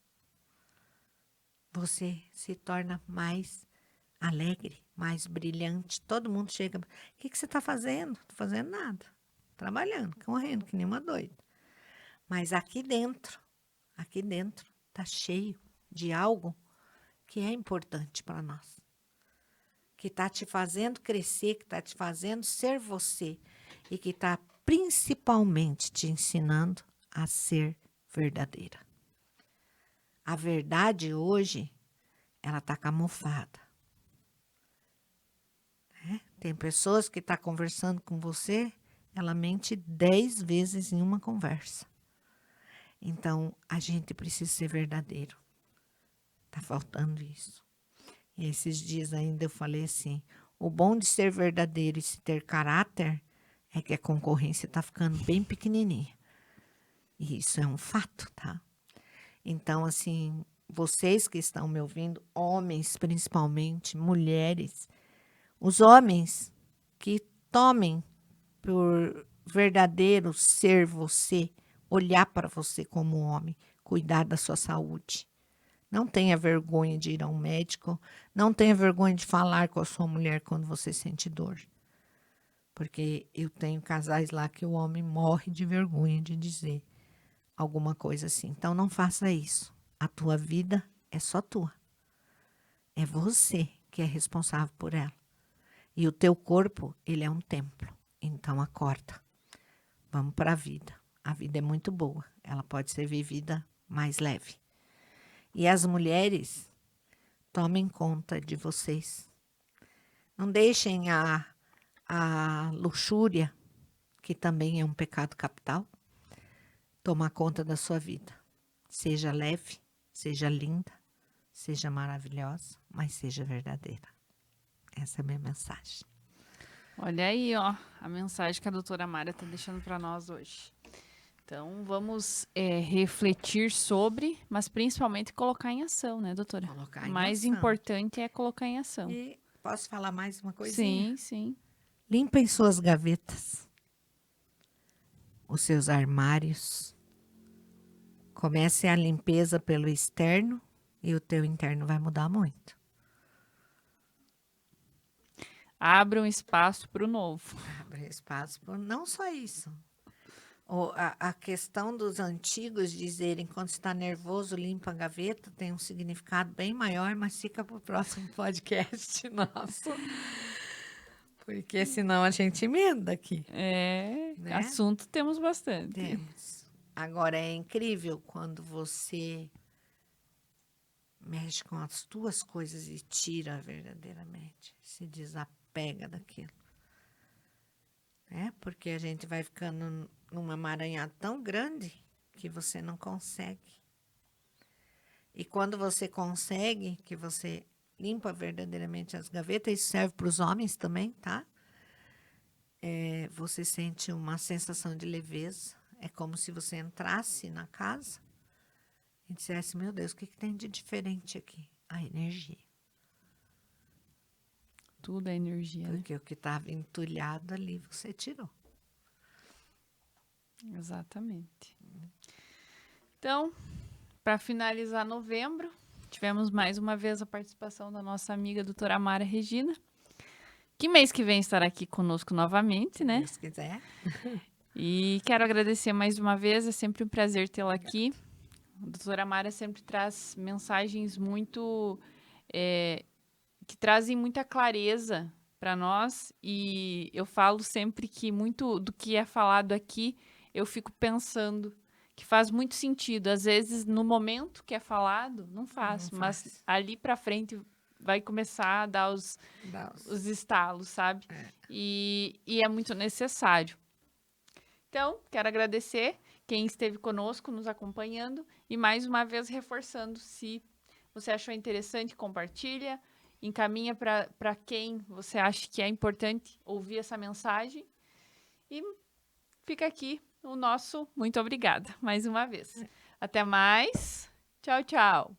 S4: Você se torna mais alegre, mais brilhante. Todo mundo chega, o que você está fazendo? Não estou fazendo nada. Trabalhando, correndo, que nem uma doida. Mas aqui dentro está cheio de algo que é importante para nós. Que está te fazendo crescer, que está te fazendo ser você. E que está principalmente te ensinando a ser verdadeira. A verdade hoje, ela está camuflada. Tem pessoas que estão conversando com você, ela mente 10 vezes em uma conversa. Então, a gente precisa ser verdadeiro. Tá faltando isso. E esses dias ainda eu falei assim, o bom de ser verdadeiro e se ter caráter é que a concorrência tá ficando bem pequenininha. E isso é um fato, tá? Então, assim, vocês que estão me ouvindo, homens principalmente, mulheres, os homens que tomem por verdadeiro ser você, olhar para você como homem, cuidar da sua saúde. Não tenha vergonha de ir a um médico, não tenha vergonha de falar com a sua mulher quando você sente dor. Porque eu tenho casais lá que o homem morre de vergonha de dizer alguma coisa assim. Então não faça isso. A tua vida é só tua. É você que é responsável por ela. E o teu corpo, ele é um templo. Então acorda. Vamos para a vida. A vida é muito boa. Ela pode ser vivida mais leve. E as mulheres, tomem conta de vocês. Não deixem a luxúria, que também é um pecado capital, tomar conta da sua vida. Seja leve, seja linda, seja maravilhosa, mas seja verdadeira. Essa é a minha mensagem.
S3: Olha aí, ó, a mensagem que a doutora Mara está deixando para nós hoje. Então, vamos refletir sobre, mas principalmente colocar em ação, né, doutora?
S4: Colocar
S3: O
S4: em
S3: mais
S4: ação.
S3: importante é colocar em ação.
S4: E posso falar mais uma coisinha?
S3: Sim, sim.
S4: Limpem suas gavetas, os seus armários. Comece a limpeza pelo externo e o teu interno vai mudar muito.
S3: Abra um espaço para o novo.
S4: Abre espaço por não só isso. A questão dos antigos dizerem quando está nervoso, limpa a gaveta, tem um significado bem maior, mas fica para o próximo podcast nosso. Porque senão a gente emenda aqui. Né?
S3: Assunto temos bastante.
S4: Temos. Agora, é incrível quando você mexe com as tuas coisas e tira verdadeiramente, se desapega daquilo. Porque a gente vai ficando numa emaranhada tão grande que você não consegue. E quando você consegue, que você limpa verdadeiramente as gavetas, isso serve para os homens também, tá? Você sente uma sensação de leveza. É como se você entrasse na casa e dissesse, meu Deus, o que tem de diferente aqui? A energia.
S3: Tudo é energia, né?
S4: Porque o que estava entulhado ali, você tirou.
S3: Exatamente. Então, para finalizar novembro, tivemos mais uma vez a participação da nossa amiga doutora Mara Regina, que mês que vem estará aqui conosco novamente, né?
S4: Se quiser.
S3: E quero agradecer mais uma vez, é sempre um prazer tê-la aqui. A doutora Mara sempre traz mensagens muito... que trazem muita clareza para nós, e eu falo sempre que muito do que é falado aqui, eu fico pensando que faz muito sentido. Às vezes, no momento que é falado, não faz, mas ali para frente vai começar a dar os estalos, sabe? E é muito necessário. Então, quero agradecer quem esteve conosco, nos acompanhando, e mais uma vez reforçando, se você achou interessante, compartilha, encaminha para quem você acha que é importante ouvir essa mensagem. E fica aqui o nosso muito obrigada, mais uma vez. Até mais. Tchau, tchau.